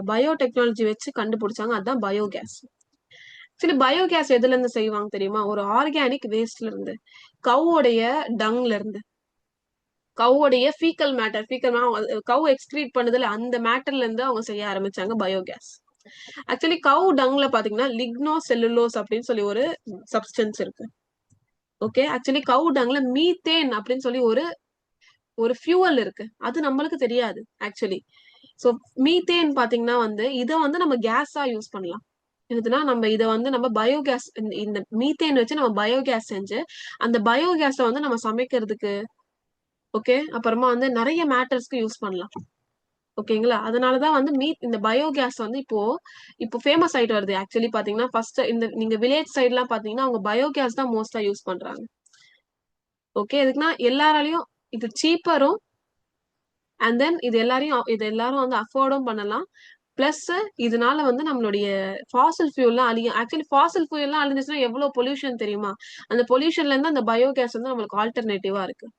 பயோடெக்னாலஜி வச்சு கண்டுபிடிச்சாங்க, அதுதான் பயோகேஸ். ஆக்சுவலி பயோகேஸ் எதுல இருந்து செய்வாங்க தெரியுமா? ஒரு ஆர்கானிக் வேஸ்ட்ல இருந்து, கவுடைய டங்ல இருந்து, கவுடைய ஃபீக்கல் கவு எக்ஸ்கிரீட் பண்ணுதுல அந்த மேட்டர்ல இருந்து அவங்க செய்ய ஆரம்பிச்சாங்க பயோகேஸ். ஆக்சுவலி கவு டங்ல பாத்தீங்கன்னா லிக்னோ செல்லுலோஸ் அப்படின்னு சொல்லி ஒரு சப்ஸ்டன்ஸ் இருக்கு. ஓகே, ஆக்சுவலி கவு டங்ல மீத்தேன் அப்படின்னு சொல்லி ஒரு ஒரு ஃபியூவல் இருக்கு, அது நம்மளுக்கு தெரியாது ஆக்சுவலி. சோ மீத்தேன் பாத்தீங்கன்னா வந்து இதை வந்து நம்ம கேஸா யூஸ் பண்ணலாம். இதுனா நம்ம இதை வந்து நம்ம பயோகேஸ், இந்த மீத்தேன் வச்சு நம்ம பயோகேஸ் செஞ்சு அந்த பயோகேஸ வந்து நம்ம சமைக்கிறதுக்கு, ஓகே, அப்புறமா வந்து நிறைய மேட்டர்ஸ்க்கு யூஸ் பண்ணலாம். ஓகேங்களா, அதனாலதான் வந்து இந்த பயோகேஸ் வந்து இப்போ இப்போ ஃபேமஸ் ஆயிட்டு வருது. ஆக்சுவலி பாத்தீங்கன்னா ஃபர்ஸ்ட் இந்த நீங்க வில்லேஜ் சைட் எல்லாம் பாத்தீங்கன்னா அவங்க பயோகேஸ் தான் மோஸ்டா யூஸ் பண்றாங்க. ஓகே, எதுக்குன்னா எல்லாராலையும் இது சீப்பரும், அண்ட் தென் இது எல்லாரும் வந்து அஃபோர்டும் பண்ணலாம். பிளஸ் இதனால வந்து நம்மளுடைய ஃபாசில் ஃபியூல்லாம் அழியும். ஆக்சுவலி ஃபாசில் ஃபியூல்லாம் அழிஞ்சிச்சுன்னா எவ்வளவு பொல்யூஷன் தெரியுமா? அந்த பொல்யூஷன்ல இருந்து அந்த பயோகேஸ் வந்து நம்மளுக்கு ஆல்டர்னேட்டிவா இருக்கு.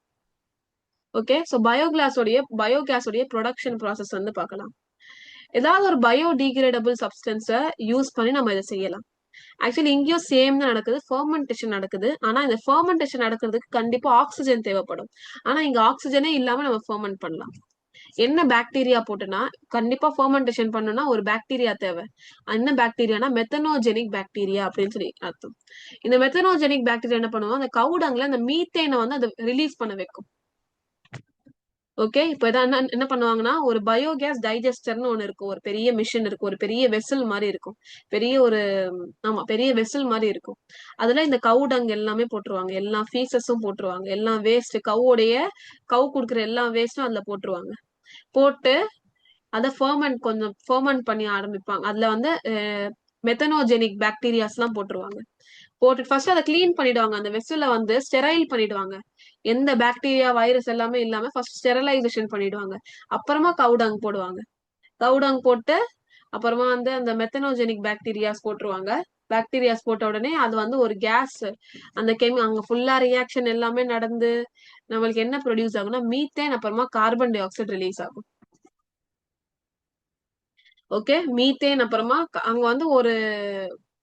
ஓகே, ஸோ பயோகேஸோடைய ப்ரொடக்ஷன் ப்ராசஸ் வந்து பார்க்கலாம். ஏதாவது ஒரு பயோடிகிரேடபிள் சப்ஸ்டன்ஸை யூஸ் பண்ணி நம்ம இதை செய்யலாம். ஆக்சுவலி இங்கேயும் சேம் தான் நடக்குது, ஃபெர்மெண்டேஷன் நடக்குது. ஆனா இந்த ஃபெர்மெண்டேஷன் நடக்கிறதுக்கு கண்டிப்பா ஆக்சிஜன் தேவைப்படும். ஆனா இங்க ஆக்சிஜனே இல்லாம நம்ம ஃபெர்மெண்ட் பண்ணலாம். என்ன பாக்டீரியா போட்டுனா, கண்டிப்பா ஃபெர்மெண்டேஷன் பண்ணணும்னா ஒரு பாக்டீரியா தேவை. என்ன பாக்டீரியானா மெத்தனோஜெனிக் பாக்டீரியா அப்படின்னு சொல்லி அர்த்தம். இந்த மெத்தனோஜெனிக் பாக்டீரியா என்ன பண்ணுவோம், அந்த கவுடங்ல அந்த மீத்தேனை வந்து அதை ரிலீஸ் பண்ண வைக்கும். ஓகே, இப்ப இதான் என்ன பண்ணுவாங்கன்னா, ஒரு பயோகேஸ் டைஜஸ்டர்னு ஒண்ணு இருக்கும், ஒரு பெரிய மிஷின் இருக்கும், ஒரு பெரிய வெசல் மாதிரி இருக்கும், பெரிய ஒரு ஆமா பெரிய வெசல் மாதிரி இருக்கும். அதுல இந்த கவுடங் எல்லாமே போட்டுருவாங்க, எல்லா ஃபீசஸும் போட்டுருவாங்க, எல்லா வேஸ்ட் கவு குடுக்குற எல்லா வேஸ்டும் அதுல போட்டுருவாங்க. போட்டு அதை கொஞ்சம் ஃபெர்மெண்ட் பண்ணி ஆரம்பிப்பாங்க. அதுல வந்து மெத்தனோஜெனிக் பாக்டீரியாஸ் எல்லாம் போட்டுருவாங்க. போட்டுட்டு ஃபர்ஸ்ட் அதை கிளீன் பண்ணிடுவாங்க, அந்த வெசல வந்து ஸ்டெரைல் பண்ணிடுவாங்க. எந்த பாக்டீரியா வைரஸ் எல்லாமே இல்லாம ஃபர்ஸ்ட் ஸ்டெரலைசேஷன் பண்ணிடுவாங்க. அப்புறமா கவுடங் போடுவாங்க. கவுடங் போட்டு அப்புறமா வந்து அந்த மெத்தனோஜெனிக் பாக்டீரியாஸ் போட்டுருவாங்க. பாக்டீரியாஸ் போட்ட உடனே அது வந்து ஒரு கேஸ், அந்த அங்க ஃபுல்லா ரியாக்ஷன் எல்லாமே நடந்து நம்மளுக்கு என்ன ப்ரொடியூஸ் ஆகும்னா மீத்தேன், அப்புறமா கார்பன் டை ஆக்சைடு ரிலீஸ் ஆகும். ஓகே, மீத்தேன் அப்புறமா அங்க வந்து ஒரு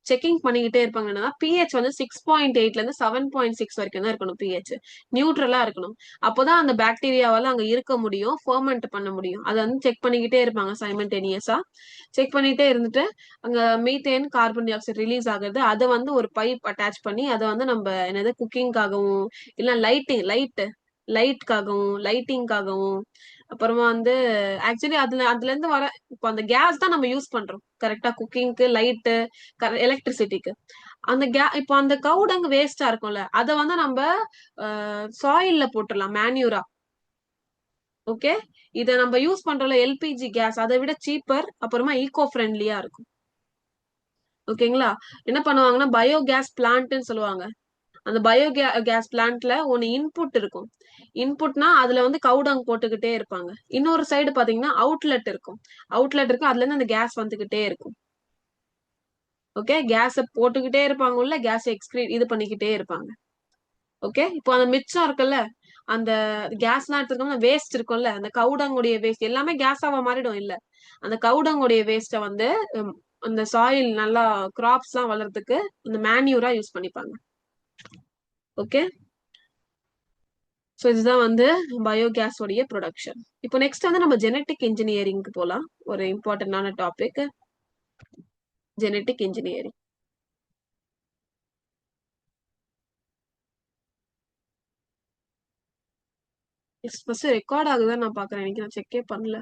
செக்கிங் பண்ணிக்கிட்டே இருப்பாங்கன்னா பிஹெச் வந்து 6.8ல இருந்து 7.6 வரைக்கும் தான் இருக்கணும். பிஹெச் நியூட்ரலா இருக்கணும். அப்போதான் அந்த பாக்டீரியாவால அங்க இருக்க முடியும், ஃபெர்மெண்ட் பண்ண முடியும். அதை வந்து செக் பண்ணிக்கிட்டே இருப்பாங்க சைமல்டேனியஸா. செக் பண்ணிட்டே இருந்துட்டு அங்க methane carbon di oxide release ஆகுறது, அதை வந்து ஒரு பைப் அட்டாச் பண்ணி அதை வந்து நம்ம என்னது குக்கிங்காகவும் இல்ல லைட்டிங்காகவும் அப்புறமா வந்து ஆக்சுவலி அதுல இருந்து வர இப்போ அந்த கேஸ் தான் நம்ம யூஸ் பண்றோம் கரெக்டா, குக்கிங்க்கு, லைட்டு, எலக்ட்ரிசிட்டிக்கு. இப்போ அந்த கவுடங்கு வேஸ்டா இருக்கும்ல, அதை வந்து நம்ம சாயில்ல போட்டுடலாம் மேன்யூரா. ஓகே, இதை நம்ம யூஸ் பண்றோம்ல எல்பிஜி கேஸ், அதை விட சீப்பர், அப்புறமா ஈகோ ஃப்ரெண்ட்லியா இருக்கும். ஓகேங்களா, என்ன பண்ணுவாங்கன்னா பயோகேஸ் பிளான்ட்னு சொல்லுவாங்க. அந்த கேஸ் பிளான்ட்ல ஒன்னு இன்புட் இருக்கும். இன்புட்னா அதுல வந்து கவுடங் போட்டுக்கிட்டே இருப்பாங்க. இன்னொரு சைடு பாத்தீங்கன்னா அவுட்லெட் இருக்கும். அதுல இருந்து அந்த கேஸ் வந்துகிட்டே இருக்கும். ஓகே, கேஸ போட்டுக்கிட்டே இருப்பாங்க, உள்ள கேஸ் இது பண்ணிக்கிட்டே இருப்பாங்க. ஓகே, இப்போ அந்த மிச்சம் இருக்குல்ல, அந்த கேஸ்லாம் எடுத்துருக்கோம், வேஸ்ட் இருக்கும்ல, அந்த கவுடங்குடைய வேஸ்ட் எல்லாமே கேஸாவா மாறிடும் இல்ல. அந்த கவுடங்குடைய வேஸ்ட வந்து அந்த சாயில் நல்லா கிராப்ஸ் எல்லாம் வளர்றதுக்கு இந்த மேன்யூரா யூஸ் பண்ணிப்பாங்க. ஓகே, ஸோ இதுதான் வந்து பயோகேஸ் உடைய ப்ரொடக்ஷன். இப்போ நெக்ஸ்ட் வந்து நம்ம ஜெனட்டிக் இன்ஜினியரிங்க்கு போலாம். ஒரு இம்பார்ட்டன்டான topic genetic engineering. First record ஆகுதுன்னு நான் பாக்குறேன், எனக்கு நான் செக்கே பண்ணல.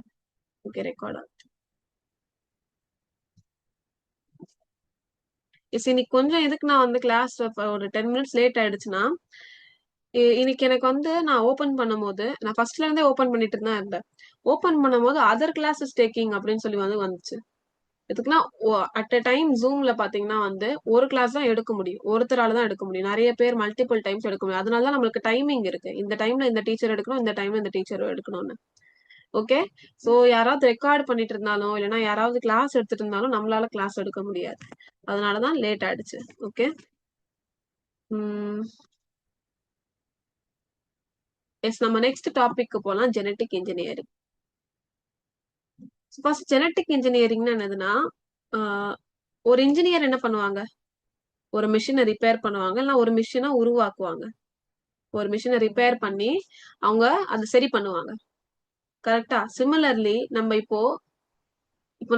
ஓகே, ரெக்கார்ட் ஆகுது. இன்னைக்கு கொஞ்சம் எதுக்கு நான் வந்து கிளாஸ் ஒரு 10 மினிட்ஸ் லேட் ஆயிடுச்சுன்னா, இன்னைக்கு எனக்கு வந்து நான் ஓபன் பண்ணும்போது நான் ஃபர்ஸ்ட்ல இருந்தே ஓபன் பண்ணிட்டு தான் இருந்தேன். ஓபன் பண்ணும்போது அதர் கிளாஸஸ் டேக்கிங் அப்படின்னு சொல்லி வந்துச்சு. எதுக்குன்னா அட் அ டைம் ஜூம்ல பாத்தீங்கன்னா வந்து ஒரு கிளாஸ் தான் எடுக்க முடியும், ஒருத்தரால தான் எடுக்க முடியும். நிறைய பேர் மல்டிபிள் டைம்ஸ் எடுக்க முடியும். அதனாலதான் நம்மளுக்கு டைமிங் இருக்கு, இந்த டைம்ல இந்த டீச்சர் எடுக்கணும், இந்த டைம்ல இந்த டீச்சர் எடுக்கணும்னு. ஓகே. சோ யாராவது ரெக்கார்ட் பண்ணிட்டு இருந்தாலும் இல்லைன்னா யாராவது கிளாஸ் எடுத்துட்டு இருந்தாலும் நம்மளால கிளாஸ் எடுக்க முடியாது. அதனாலதான் லேட் ஆயிடுச்சு. ஓகே. எஸ், நம்ம நெக்ஸ்ட் டாபிக் போலாம், ஜெனட்டிக் இன்ஜினியரிங். ஃபர்ஸ்ட் ஜெனட்டிக் இன்ஜினியரிங்னா என்னதுன்னா, ஒரு இன்ஜினியர் என்ன பண்ணுவாங்க, ஒரு மிஷினை ரிப்பேர் பண்ணுவாங்க, இல்ல ஒரு மிஷினை உருவாக்குவாங்க. ஒரு மிஷினை ரிப்பேர் பண்ணி அவங்க அதை சரி பண்ணுவாங்க. கரெக்டா? சிமிலர்லி நம்ம இப்போ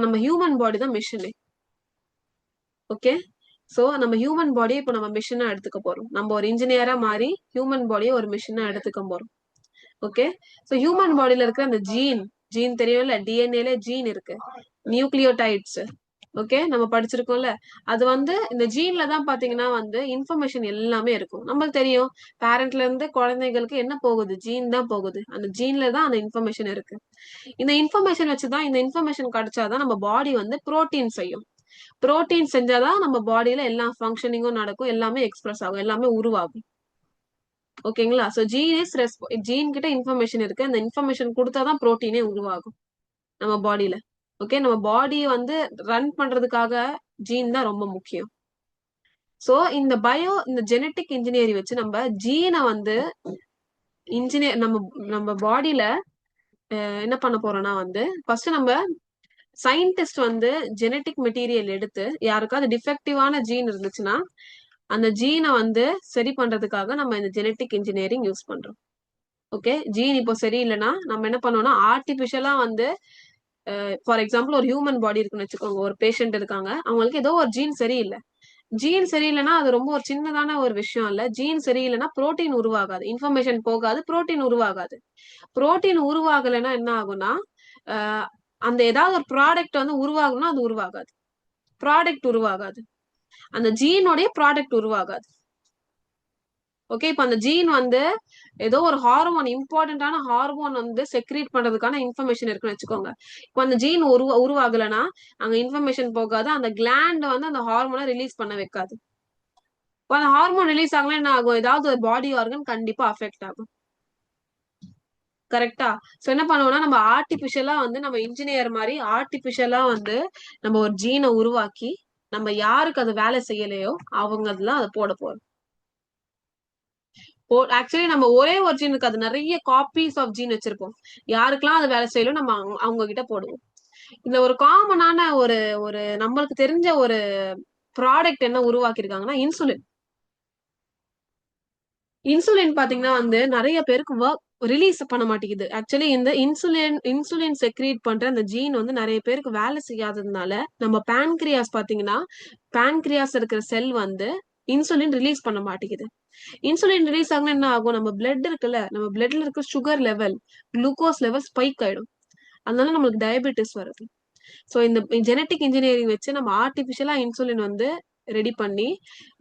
நம்ம ஹியூமன் பாடி தான் மிஷினு. ஓகே. சோ நம்ம ஹியூமன் பாடியை இப்போ நம்ம மிஷினா எடுத்துக்க போறோம். நம்ம ஒரு இன்ஜினியரா மாறி ஹியூமன் பாடியை ஒரு மிஷினா எடுத்துக்க போறோம். ஓகே. சோ ஹியூமன் பாடியில இருக்கிற அந்த ஜீன் ஜீன் தெரியும்ல, டிஎன்ஏல ஜீன் இருக்கு, நியூக்ளியோடைட்ஸ். ஓகே, நம்ம படிச்சிருக்கோம்ல. அது வந்து இந்த ஜீன்ல தான் பாத்தீங்கன்னா வந்து இன்ஃபர்மேஷன் எல்லாமே இருக்கும். நம்மளுக்கு தெரியும், பேரண்ட்ல இருந்து குழந்தைகளுக்கு என்ன போகுது, ஜீன் தான் போகுது. அந்த ஜீன்ல தான் அந்த இன்ஃபர்மேஷன் இருக்கு. இந்த இன்ஃபர்மேஷன் வச்சுதான், இந்த இன்ஃபர்மேஷன் கிடைச்சாதான் நம்ம பாடி வந்து புரோட்டீன் செய்யும். புரோட்டீன் செஞ்சாதான் நம்ம பாடியில எல்லா ஃபங்க்ஷனிங்கும் நடக்கும், எல்லாமே எக்ஸ்பிரஸ் ஆகும், எல்லாமே உருவாகும். ஓகேங்களா? சோ ஜீன் கிட்ட இன்ஃபர்மேஷன் இருக்கு, அந்த இன்ஃபர்மேஷன் கொடுத்தாதான் புரோட்டீனே உருவாகும் நம்ம பாடியில. ஓகே, நம்ம பாடியை வந்து ரன் பண்றதுக்காக ஜீன் தான் ரொம்ப முக்கியம். சோ இந்த ஜெனட்டிக் இன்ஜினியரிங் வச்சு நம்ம ஜீனை வந்து இன்ஜினியர் நம்ம நம்ம பாடியில என்ன பண்ண போறோம்னா வந்து, ஃபர்ஸ்ட் நம்ம சயின்டிஸ்ட் வந்து ஜெனட்டிக் மெட்டீரியல் எடுத்து யாருக்காவது டிஃபெக்டிவான ஜீன் இருந்துச்சுன்னா அந்த ஜீனை வந்து சரி பண்றதுக்காக நம்ம இந்த ஜெனட்டிக் இன்ஜினியரிங் யூஸ் பண்றோம். ஓகே, ஜீன் இப்போ சரியில்லைன்னா நம்ம என்ன பண்ணுவோம்னா ஆர்டிபிஷியலா வந்து, ஃபார் எக்ஸாம்பிள் ஒரு ஹியூமன் பாடி இருக்குன்னு வச்சுக்கோங்க, ஒரு பேஷண்ட் இருக்காங்க, அவங்களுக்கு ஏதோ ஒரு ஜீன் சரியில்லை. ஜீன் சரியில்லைன்னா அது ரொம்ப ஒரு சின்னதான ஒரு விஷயம் இல்ல. ஜீன் சரியில்லைன்னா புரோட்டீன் உருவாகாது, இன்ஃபர்மேஷன் போகாது, புரோட்டீன் உருவாகாது. புரோட்டீன் உருவாகலைன்னா என்ன ஆகும்னா, அஹ் அந்த ஏதாவது ஒரு ப்ராடக்ட் வந்து உருவாகணும்னா அது உருவாகாது, ப்ராடக்ட் உருவாகாது, அந்த ஜீனோடைய ப்ராடக்ட் உருவாகாது. ஓகே, இப்ப அந்த ஜீன் வந்து ஏதோ ஒரு ஹார்மோன், இம்பார்ட்டன்டான ஹார்மோன் வந்து செக்ரீட் பண்றதுக்கான இன்ஃபர்மேஷன் இருக்குன்னு வச்சுக்கோங்க. இப்போ அந்த ஜீன் உருவாகலைன்னா அங்க இன்ஃபர்மேஷன் போகாது, அந்த கிளாண்ட் வந்து அந்த ஹார்மோனை ரிலீஸ் பண்ண வைக்காது. இப்போ அந்த ஹார்மோன் ரிலீஸ் ஆகலாம், என்ன ஆகும், ஏதாவது ஒரு பாடி ஆர்கன் கண்டிப்பா அஃபெக்ட் ஆகும். கரெக்டா? சோ என்ன பண்ணுவோம்னா நம்ம ஆர்டிபிஷியலா வந்து, நம்ம இன்ஜினியர் மாதிரி ஆர்டிபிஷியலா வந்து நம்ம ஒரு ஜீனை உருவாக்கி நம்ம யாருக்கு அது வேலை செய்யலையோ அவங்க அதெல்லாம் அதை போட போறோம். ஆக்சுவலி நம்ம ஒரே ஒரு ஜீனுக்கு அது நிறைய காப்பீஸ் ஆஃப் ஜீன் வச்சிருப்போம். யாருக்கெல்லாம் அது வேலை செய்யலும் நம்ம அவங்க கிட்ட போடுவோம். இந்த ஒரு காமனான ஒரு ஒரு நம்மளுக்கு தெரிஞ்ச ஒரு ப்ராடக்ட் என்ன உருவாக்கியிருக்காங்கன்னா இன்சுலின். இன்சுலின் பாத்தீங்கன்னா வந்து நிறைய பேருக்கு ஒர்க் ரிலீஸ் பண்ண மாட்டேங்குது. ஆக்சுவலி இந்த இன்சுலின் செக்ரீட் பண்ற அந்த ஜீன் வந்து நிறைய பேருக்கு வேலை செய்யாததுனால நம்ம பேன்கிரியாஸ் பாத்தீங்கன்னா, பேன்கிரியாஸ் இருக்கிற செல் வந்து இன்சுலின் ரிலீஸ் பண்ண மாட்டேங்குது. இன்சுலின் ரிலீஸ் ஆகுனா என்ன ஆகும், நம்ம பிளட் இருக்குல்ல, நம்ம பிளட்ல இருக்க sugar level, glucose level spike ஆயிடும். அதனால நம்மளுக்கு டயபெட்டிஸ் வருது. சோ இந்த ஜெனட்டிக் இன்ஜினியரிங் வச்சு நம்ம ஆர்டிபிஷியலா இன்சுலின் வந்து ரெடி பண்ணி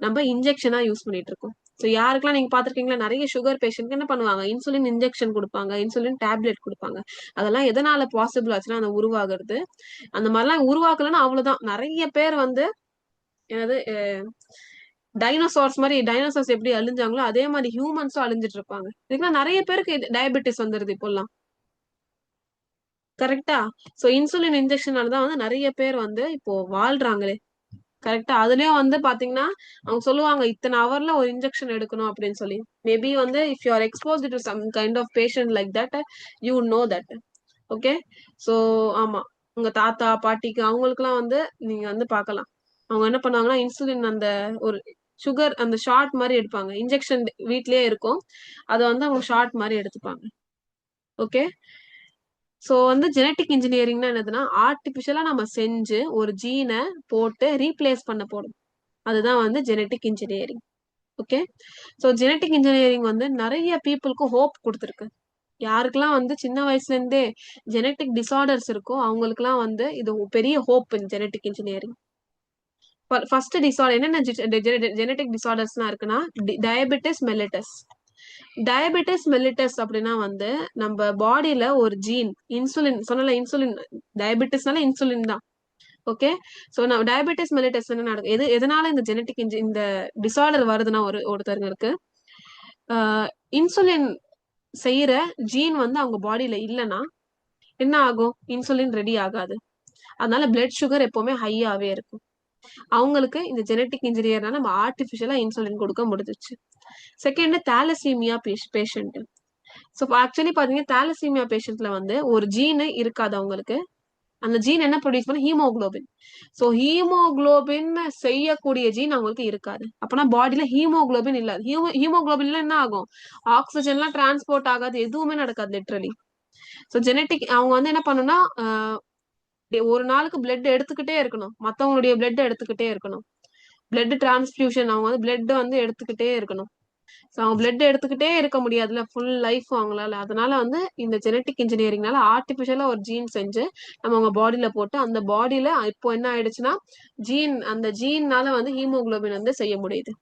நம்ம இன்ஜெக்ஷனா யூஸ் பண்ணிட்டு இருக்கோம். சோ யாருக்கெல்லாம் நீங்க பாத்திருக்கீங்களா, நிறைய சுகர் பேஷண்ட் என்ன பண்ணுவாங்க, இன்சுலின் இன்ஜெக்ஷன் கொடுப்பாங்க, இன்சுலின் டேப்லெட் கொடுப்பாங்க. அதெல்லாம் எதனால பாசிபிள் ஆச்சுன்னா அந்த உருவாகிறது. அந்த மாதிரிலாம் உருவாக்கலன்னா அவ்வளவுதான். நிறைய பேர் வந்து என்னது, டைனோசார்ஸ் மாதிரி, டைனோசார்ஸ் எப்படி அழிஞ்சாங்களோ அதே மாதிரி ஹியூமன்ஸும் அழிஞ்சிட்டு இருப்பாங்க. இதுக்கெல்லாம் நிறைய பேருக்கு டயபெட்டிஸ் வந்துருது இப்போல்லாம். கரெக்டா? சோ இன்சுலின் இன்ஜெக்ஷனால தான் வந்து நிறைய பேர் வந்து இப்போ வாழ்றாங்களே. கரெக்டா? அதுலயும் வந்து பாத்தீங்கன்னா அவங்க சொல்லுவாங்க இத்தனை ஹவர்ல ஒரு இன்ஜெக்ஷன் எடுக்கணும் அப்படின்னு சொல்லி. மேபி வந்து if you are exposed to some kind of patient like that, you know that. Okay. So ஆமா, உங்க தாத்தா பாட்டிக்கு அவங்களுக்குலாம் வந்து நீங்க வந்து பார்க்கலாம். அவங்க என்ன பண்ணுவாங்கன்னா இன்சுலின் அந்த ஒரு சுகர் அந்த ஷார்ட் மாதிரி எடுப்பாங்க, இன்ஜெக்ஷன் வீட்லயே இருக்கும், அதை வந்து அவங்க ஷார்ட் மாதிரி எடுத்துப்பாங்க. ஓகே. சோ வந்து ஜெனட்டிக் இன்ஜினியரிங்னா என்னதுன்னா, ஆர்டிபிஷியலா நம்ம செஞ்சு ஒரு ஜீனை போட்டு ரீப்ளேஸ் பண்ண போடும். அதுதான் வந்து genetic engineering. Okay. So genetic engineering வந்து நிறைய பீப்புளுக்கு ஹோப் கொடுத்துருக்கு. யாருக்கெல்லாம் வந்து சின்ன வயசுல இருந்தே ஜெனட்டிக் டிசார்டர்ஸ் இருக்கோ அவங்களுக்குலாம் வந்து இது பெரிய ஹோப் இந்த ஜெனட்டிக் இன்ஜினியரிங். ஃபர்ஸ்ட் டிசார்டர் என்னென்ன ஜெனட்டிக் டிசார்டர்ஸ்லாம் இருக்குன்னா, டயபெட்டிஸ் மெல்லிட்டஸ். டயபெட்டிஸ் மெல்லிட்டஸ் அப்படின்னா வந்து நம்ம பாடியில ஒரு ஜீன், இன்சுலின் சொன்னல, இன்சுலின் டயபெட்டிஸ்னால இன்சுலின் தான். ஓகே. ஸோ நான் டயபெட்டிஸ் மெலிட்டஸ் என்ன நடக்கும், எதனால இந்த ஜெனட்டிக் இந்த டிசார்டர் வருதுன்னா ஒருத்தருக்கு இன்சுலின் செய்யற ஜீன் வந்து அவங்க பாடியில இல்லைன்னா என்ன ஆகும், இன்சுலின் ரெடி ஆகாது. அதனால பிளட் சுகர் எப்பவுமே ஹையாவே இருக்கும். அவங்களுக்கு இந்த ஜெனட்டிக் இன்ஜினியர்னால நம்ம ஆர்டிபிஷியலா இன்சுலின் கொடுக்க முடிஞ்சிச்சு. Second, thalassemia patient. So actually பாத்தீங்கன்னா தாலசீமியா பேஷண்ட்ல வந்து ஒரு ஜீன் இருக்காது அவங்களுக்கு. அந்த ஜீன் என்ன ப்ரொடியூஸ் பண்ண, ஹீமோகுளோபின். ஸோ ஹீமோகுளோபின் செய்யக்கூடிய ஜீன் அவங்களுக்கு இருக்காது. அப்பனா பாடியில ஹீமோகுளோபின் இல்ல. ஹீமோகுளோபின்ல என்ன ஆகும், ஆக்சிஜன்லாம் டிரான்ஸ்போர்ட் ஆகாது, எதுவுமே நடக்காது லிட்ரலி. ஸோ ஜெனட்டிக் அவங்க வந்து என்ன பண்ணுனா, ஒரு நாளுக்கு பிளட் எடுத்துக்கிட்டே இருக்கணும், மத்தவங்களுடைய பிளட் எடுத்துக்கிட்டே இருக்கணும். பிளட் டிரான்ஸ்பியூஷன், அவங்க வந்து பிளட் வந்து எடுத்துக்கிட்டே இருக்கணும். ஸோ அவங்க பிளட் எடுத்துக்கிட்டே இருக்க முடியாதுல்ல ஃபுல் லைஃப் அவங்களால. அதனால வந்து இந்த ஜெனட்டிக் இன்ஜினியரிங்னால ஆர்டிபிஷியலா ஒரு ஜீன் செஞ்சு நம்ம அவங்க பாடியில போட்டு, அந்த பாடியில இப்போ என்ன ஆயிடுச்சுன்னா அந்த ஜீன்னால வந்து ஹீமோகுளோபின் வந்து செய்ய முடியுது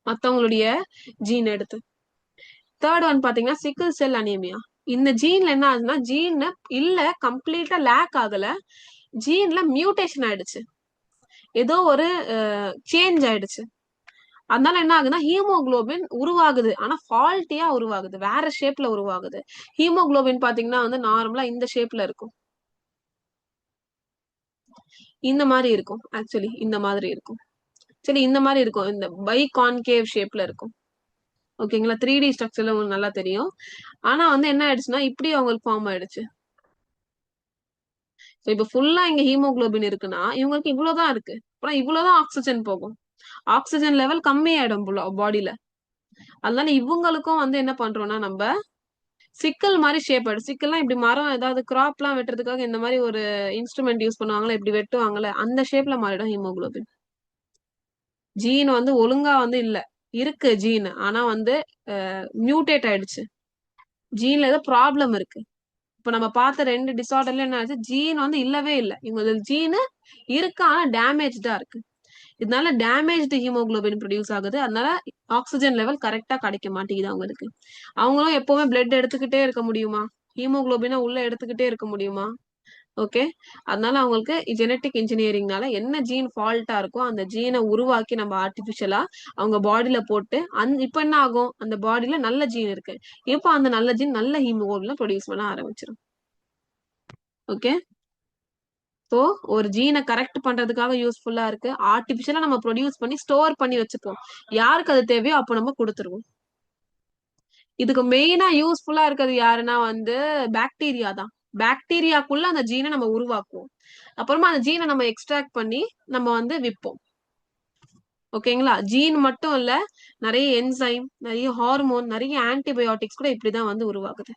மத்தவங்களுடைய ஜீன் எடுத்து. தேர்ட் ஒன் பாத்தீங்கன்னா சிக்கிள் செல் அனீமியா. இந்த ஜீன்ல என்ன ஆகுதுன்னா, ஜீன் இல்ல கம்ப்ளீட்டா லேக் ஆகல, ஜீன்ல மியூட்டேஷன் ஆயிடுச்சு, ஏதோ ஒரு சேஞ்ச் ஆயிடுச்சு. அதனால என்ன ஆகுதுன்னா ஹீமோகுளோபின் உருவாகுது, ஆனா ஃபால்ட்டியா உருவாகுது, வேற ஷேப்ல உருவாகுது. ஹீமோகுளோபின் பாத்தீங்கன்னா வந்து நார்மலா இந்த ஷேப்ல இருக்கும், இந்த மாதிரி இருக்கும். ஆக்சுவலி இந்த மாதிரி இருக்கும், சரி இந்த மாதிரி இருக்கும், இந்த பை கான்கேவ் ஷேப்ல இருக்கும். ஓகேங்களா, 3D ஸ்ட்ரக்சர்ல உங்களுக்கு நல்லா தெரியும். ஆனா வந்து என்ன ஆயிடுச்சுன்னா இப்படி அவங்களுக்கு ஃபார்ம் ஆயிடுச்சு. இப்ப ஃபுல்லா இங்க ஹீமோகுளோபின் இருக்குன்னா இவங்களுக்கு இவ்வளவுதான் இருக்கு, அப்புறம் இவ்வளவுதான் ஆக்சிஜன் போகும், ஆக்சிஜன் லெவல் கம்மியாயிடும் பாடியில. அதனால இவங்களுக்கும் வந்து என்ன பண்றோம்னா நம்ம சிக்கல் மாதிரி ஷேப் ஆயிடும். சிக்கல்லாம் இப்படி மரம் ஏதாவது கிராப் எல்லாம் வெட்டுறதுக்காக இந்த மாதிரி ஒரு இன்ஸ்ட்ருமெண்ட் யூஸ் பண்ணுவாங்களா, இப்படி வெட்டுவாங்கல்ல, அந்த ஷேப்ல மாறிடும் ஹீமோகுளோபின். ஜீன் வந்து ஒழுங்கா வந்து இல்ல, இருக்கு ஜீன், ஆனா வந்து மியூட்டேட் ஆயிடுச்சு, ஜீன்ல ஏதோ ப்ராப்ளம் இருக்கு. இப்ப நம்ம பார்த்த 2 டிசார்டர்ல என்ன ஆச்சு, ஜீன் வந்து இல்லவே இல்லை, இவங்க ஜீன் இருக்கு ஆனா டேமேஜ்டா இருக்கு. இதனால டேமேஜ்டு ஹீமோகுளோபின் ப்ரொடியூஸ் ஆகுது. அதனால ஆக்சிஜன் லெவல் கரெக்டா கிடைக்க மாட்டேங்குது அவங்களுக்கு. அவங்களும் எப்பவுமே பிளட் எடுத்துக்கிட்டே இருக்க முடியுமா, ஹீமோகுளோபினை உள்ள எடுத்துக்கிட்டே இருக்க முடியுமா? ஓகே. அதனால அவங்களுக்கு ஜெனட்டிக் இன்ஜினியரிங்னால என்ன ஜீன் ஃபால்ட்டா இருக்கோ அந்த ஜீனை உருவாக்கி நம்ம ஆர்டிபிஷியலா அவங்க பாடியில போட்டு, இப்ப என்ன ஆகும், அந்த பாடியில நல்ல ஜீன் இருக்கு, இப்ப அந்த நல்ல ஜீன் நல்ல ஹீமோகுளோபின் ப்ரொடியூஸ் பண்ண ஆரம்பிச்சிடும். ஓகே. ஸோ ஒரு ஜீனை கரெக்ட் பண்றதுக்காக யூஸ்ஃபுல்லா இருக்கு, ஆர்டிபிஷியலா நம்ம ப்ரொடியூஸ் பண்ணி ஸ்டோர் பண்ணி வச்சுப்போம், யாருக்கு அது தேவையோ அப்போ நம்ம கொடுத்துருவோம். இதுக்கு மெயினா யூஸ்ஃபுல்லா இருக்கிறது யாருன்னா வந்து பாக்டீரியா தான். பாக்டீரியாக்குள்ள அந்த ஜீனை நம்ம உருவாக்குவோம், அப்புறமா அந்த ஜீனை நம்ம எக்ஸ்ட்ராக்ட் பண்ணி நம்ம வந்து விற்போம். ஓகேங்களா, ஜீன் மட்டும் இல்ல, நிறைய என்சைம், நிறைய ஹார்மோன், நிறைய ஆன்டிபயோட்டிக்ஸ் கூட இப்படிதான் வந்து உருவாகுது.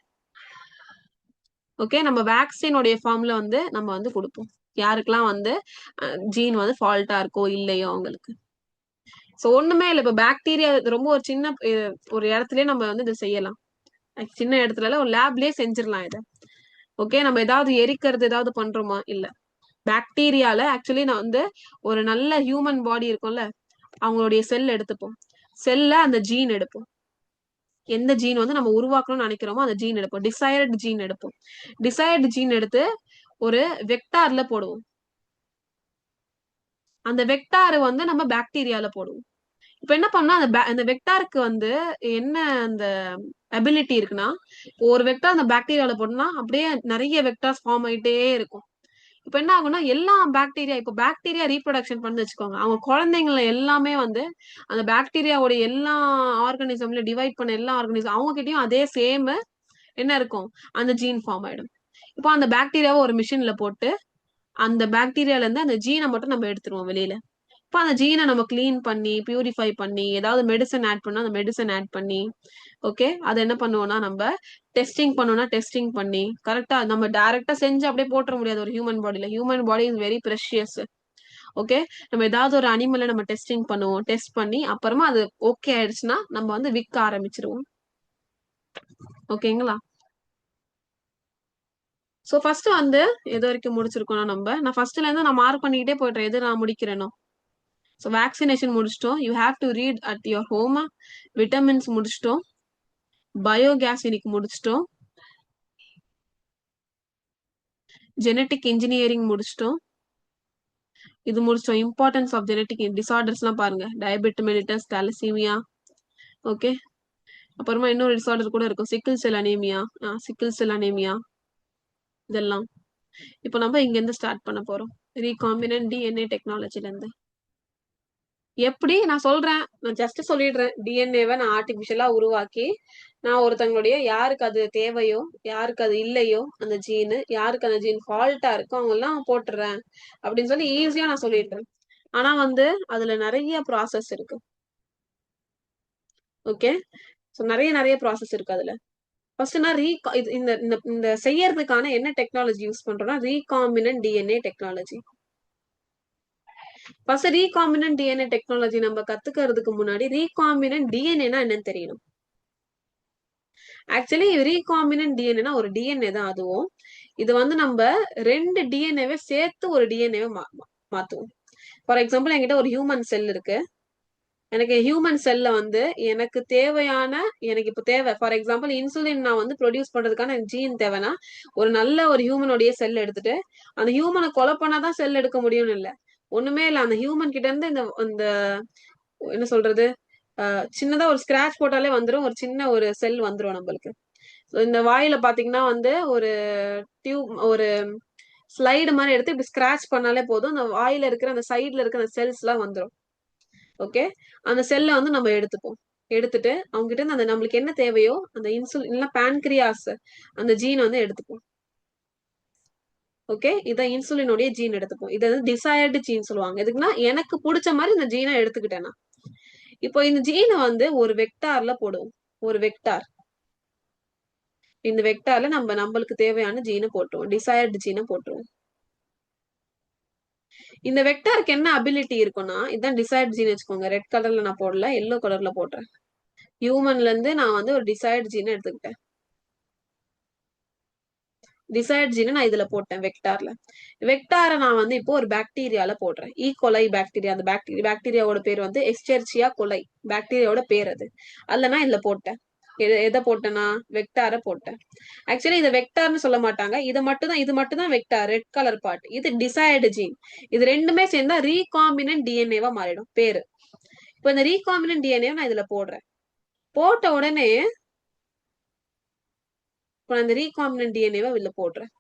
ஓகே, நம்ம வேக்சினுடைய ஃபார்ம்ல வந்து நம்ம வந்து கொடுப்போம் யாருக்கெல்லாம் வந்து ஜீன் வந்து ஃபால்ட்டா இருக்கோ இல்லையோ அவங்களுக்கு. சோ ஒண்ணுமே இல்லை, இப்ப பாக்டீரியா ரொம்ப ஒரு சின்ன ஒரு இடத்துலயே நம்ம வந்து இதை செய்யலாம், சின்ன இடத்துல ஒரு லேப்லயே செஞ்சிடலாம் இதை. ஓகே, நம்ம ஏதாவது எரிக்கிறது ஏதாவது பண்றோமா, இல்ல. பாக்டீரியால ஆக்சுவலி நான் வந்து ஒரு நல்ல ஹியூமன் பாடி இருக்கும்ல, அவங்களுடைய செல் எடுத்துப்போம், செல்ல அந்த ஜீன் எடுப்போம், எந்த ஜீன் வந்து நம்ம உருவாக்கணும்னு நினைக்கிறோமோ அந்த ஜீன் எடுப்போம், டிசைர்டு ஜீன் எடுப்போம். டிசைர்டு ஜீன் எடுத்து ஒரு வெக்டார்ல போடுவோம், அந்த வெக்டார் வந்து நம்ம பாக்டீரியால போடுவோம். இப்ப என்ன பண்ணா அந்த வெக்டாருக்கு வந்து என்ன அந்த அபிலிட்டி இருக்குன்னா, ஒரு வெக்டார் அந்த பாக்டீரியால போட்டோம்னா அப்படியே நிறைய வெக்டார்ஸ் ஃபார்ம் ஆயிட்டே இருக்கும். இப்ப என்ன ஆகும்னா எல்லா பாக்டீரியா, இப்ப பாக்டீரியா ரீப்ரொடக்ஷன் பண்ணி வச்சுக்கோங்க, அவங்க குழந்தைங்கள எல்லாமே வந்து அந்த பாக்டீரியாவோட எல்லா ஆர்கானிசம்ல டிவைட் பண்ண எல்லா ஆர்கானிசம் அவங்க கிட்டயும் அதே சேம் என்ன இருக்கும், அந்த ஜீன் ஃபார்ம் ஆயிடும். இப்போ அந்த பாக்டீரியாவை ஒரு மிஷின்ல போட்டு அந்த பாக்டீரியால இருந்து அந்த ஜீனை மட்டும் நம்ம எடுத்துருவோம் வெளியில. இப்போ அந்த ஜீனை நம்ம கிளீன் பண்ணி பியூரிஃபை பண்ணி ஏதாவது மெடிசன் ஆட் பண்ணா அந்த மெடிசன் ஆட் பண்ணி, ஓகே, அதை என்ன பண்ணுவோம்னா நம்ம டெஸ்டிங் பண்ணோம்னா டெஸ்டிங் பண்ணி கரெக்டா நம்ம டைரக்டா செஞ்சு அப்படியே போட்டுற முடியாது ஒரு ஹியூமன் பாடியில. Human body is very precious. Okay, நம்ம ஏதாவது ஒரு அனிமலை நம்ம டெஸ்டிங் பண்ணுவோம், டெஸ்ட் பண்ணி அப்புறமா அது ஓகே ஆயிடுச்சுன்னா நம்ம வந்து விற்க ஆரம்பிச்சிருவோம். ஓகேங்களா, சோ ஃபர்ஸ்ட் வந்து எது வரைக்கும் முடிச்சிருக்கோம் நான் ஃபர்ஸ்ட்ல இருந்து நான் மார்க் பண்ணிக்கிட்டே போயிட்டேன் எது நான் முடிக்கிறேனோ. ஸோ வேக்சினேஷன் முடிச்சிட்டோம், you have to read at your home. Vitamins முடிச்சிட்டோம், பயோகேஸ் இன்னைக்கு முடிச்சிட்டோம், ஜெனட்டிக் இன்ஜினியரிங் முடிச்சிட்டோம், இது முடிச்சோம். இம்பார்ட்டன்ஸ் ஆஃப் ஜெனட்டிக் டிசார்டர்ஸ்லாம் பாருங்க. டயபெட் மெலிட்டஸ், தாலசீமியா. ஓகே. அப்புறமா இன்னொரு டிசார்டர் கூட இருக்கும், சிக்கிள் செல் அனீமியா. சிக்கிள் செல் அனீமியா இதெல்லாம். இப்போ நம்ம இங்க இருந்து ஸ்டார்ட் பண்ண போறோம். ரீகாம்பினன்ட் டிஎன்ஏ டெக்னாலஜில இருந்து. எப்படி நான் சொல்றேன், நான் ஜஸ்ட் சொல்லிடுறேன். டிஎன்ஏவை நான் ஆர்டிபிஷியலா உருவாக்கி நான் ஒருத்தங்களுடைய யாருக்கு அது தேவையோ யாருக்கு அது இல்லையோ அந்த ஜீனு, யாருக்கு அந்த ஜீன் ஃபால்ட்டா இருக்கோ அவங்க எல்லாம் போட்டுறேன் அப்படின்னு சொல்லி ஈஸியா நான் சொல்லிடுறேன். ஆனா வந்து அதுல நிறைய ப்ராசஸ் இருக்கு. ஓகே. ஸோ நிறைய நிறைய ப்ராசஸ் இருக்கு அதுல. ஃபர்ஸ்ட் நான் இந்த இந்த இந்த செய்யறதுக்கான என்ன டெக்னாலஜி யூஸ் பண்றோம்னா recombinant DNA technology. First recombinant DNA technology நம்ம கத்துக்கிறதுக்கு முன்னாடி ரீகாம்பினன்ட் டிஎன்ஏனா என்னன்னு தெரியணும். ஆக்சுவலி ரீகாம்பினன்ட் டிஎன்ஏனா ஒரு டிஎன்ஏ தான் அதுவும். இது வந்து நம்ம 2 டிஎன்ஏவை சேர்த்து ஒரு டிஎன்ஏவை மாத்துவோம். ஃபார் எக்ஸாம்பிள் என்கிட்ட ஒரு ஹியூமன் செல் இருக்கு. எனக்கு ஹியூமன் செல்ல வந்து எனக்கு தேவையான எனக்கு இப்போ தேவை, ஃபார் எக்ஸாம்பிள் இன்சுலின் நான் வந்து ப்ரொடியூஸ் பண்றதுக்கான ஜீன் தேவைன்னா ஒரு நல்ல ஒரு ஹியூமனுடைய செல் எடுத்துட்டு அந்த ஹியூமனை கொலை பண்ணாதான் செல் எடுக்க முடியும்னு இல்லை. ஒண்ணுமே இல்லை, அந்த ஹியூமன் கிட்ட இருந்து இந்த இந்த என்ன சொல்றது, சின்னதா ஒரு ஸ்கிராச் போட்டாலே வந்துடும், ஒரு சின்ன ஒரு செல் வந்துடும் நம்மளுக்கு. இந்த வாயில பாத்தீங்கன்னா வந்து ஒரு டியூப், ஒரு ஸ்லைடு மாதிரி எடுத்து இப்படி ஸ்கிராச் பண்ணாலே போதும், அந்த வாயில இருக்கிற அந்த சைட்ல இருக்கிற அந்த செல்ஸ் எல்லாம் வந்துடும். ஓகே. அந்த செல்லை வந்து நம்ம எடுத்துப்போம். எடுத்துட்டு அவங்க கிட்ட இருந்து அந்த நம்மளுக்கு என்ன தேவையோ அந்த இன்சுலின் இல்ல பான்கிரியாஸ் அந்த ஜீன் வந்து எடுத்துப்போம். ஓகே. இதை இன்சுலினுடைய ஜீன் எடுத்துப்போம். இதை வந்து டிசையர்டு ஜீன் சொல்லுவாங்க. எதுக்குன்னா எனக்கு பிடிச்ச மாதிரி இந்த ஜீனை எடுத்துக்கிட்டேன்னா. இப்போ இந்த ஜீனை வந்து ஒரு வெக்டார்ல போடுவோம். ஒரு வெக்டார், இந்த வெக்டார்ல நம்மளுக்கு தேவையான ஜீனை போட்டுருவோம், டிசையர்டு ஜீனை போட்டுருவோம். இந்த வெக்டாருக்கு என்ன அபிலிட்டி இருக்கும்னா, இதுதான் டிசையர்டு ஜீன் வச்சுக்கோங்க. ரெட் கலர்ல நான் போடல, எல்லோ கலர்ல போடுறேன். ஹியூமன்ல இருந்து நான் வந்து ஒரு டிசையர்டு ஜீனை எடுத்துக்கிட்டேன். டிசையர்டு ஜீனை நான் இதுல போட்டேன் வெக்டார்ல. வெக்டாரை நான் வந்து இப்போ ஒரு பாக்டீரியால போடுறேன். E coli bacteria. அந்த பாக்டீரியாவோட பேர் வந்து எஸ்செரிச்சியா கொலை, பாக்டீரியாவோட பேர் அது. அதுல நான் இதுல போட்டேன். எதை போட்டேன்னா வெக்டாரை போட்டேன். ஆக்சுவலி இதை வெக்டார்னு சொல்ல மாட்டாங்க. இது மட்டும் தான் வெக்டார், ரெட் கலர் பார்ட். இது டிசையர்டு ஜீன். இது ரெண்டுமே சேர்ந்தா ரீகாம்பினன்ட் டிஎன்ஏவா மாறிடும் பேரு. இப்போ இந்த ரீகாம்பினன்ட் டிஎன்ஏ நான் இதுல போடுறேன். போட்ட உடனே இப்போ நான் இந்த ரீகாம்பினன்ட் டிஎன்ஏவை இதுல போடுறேன்.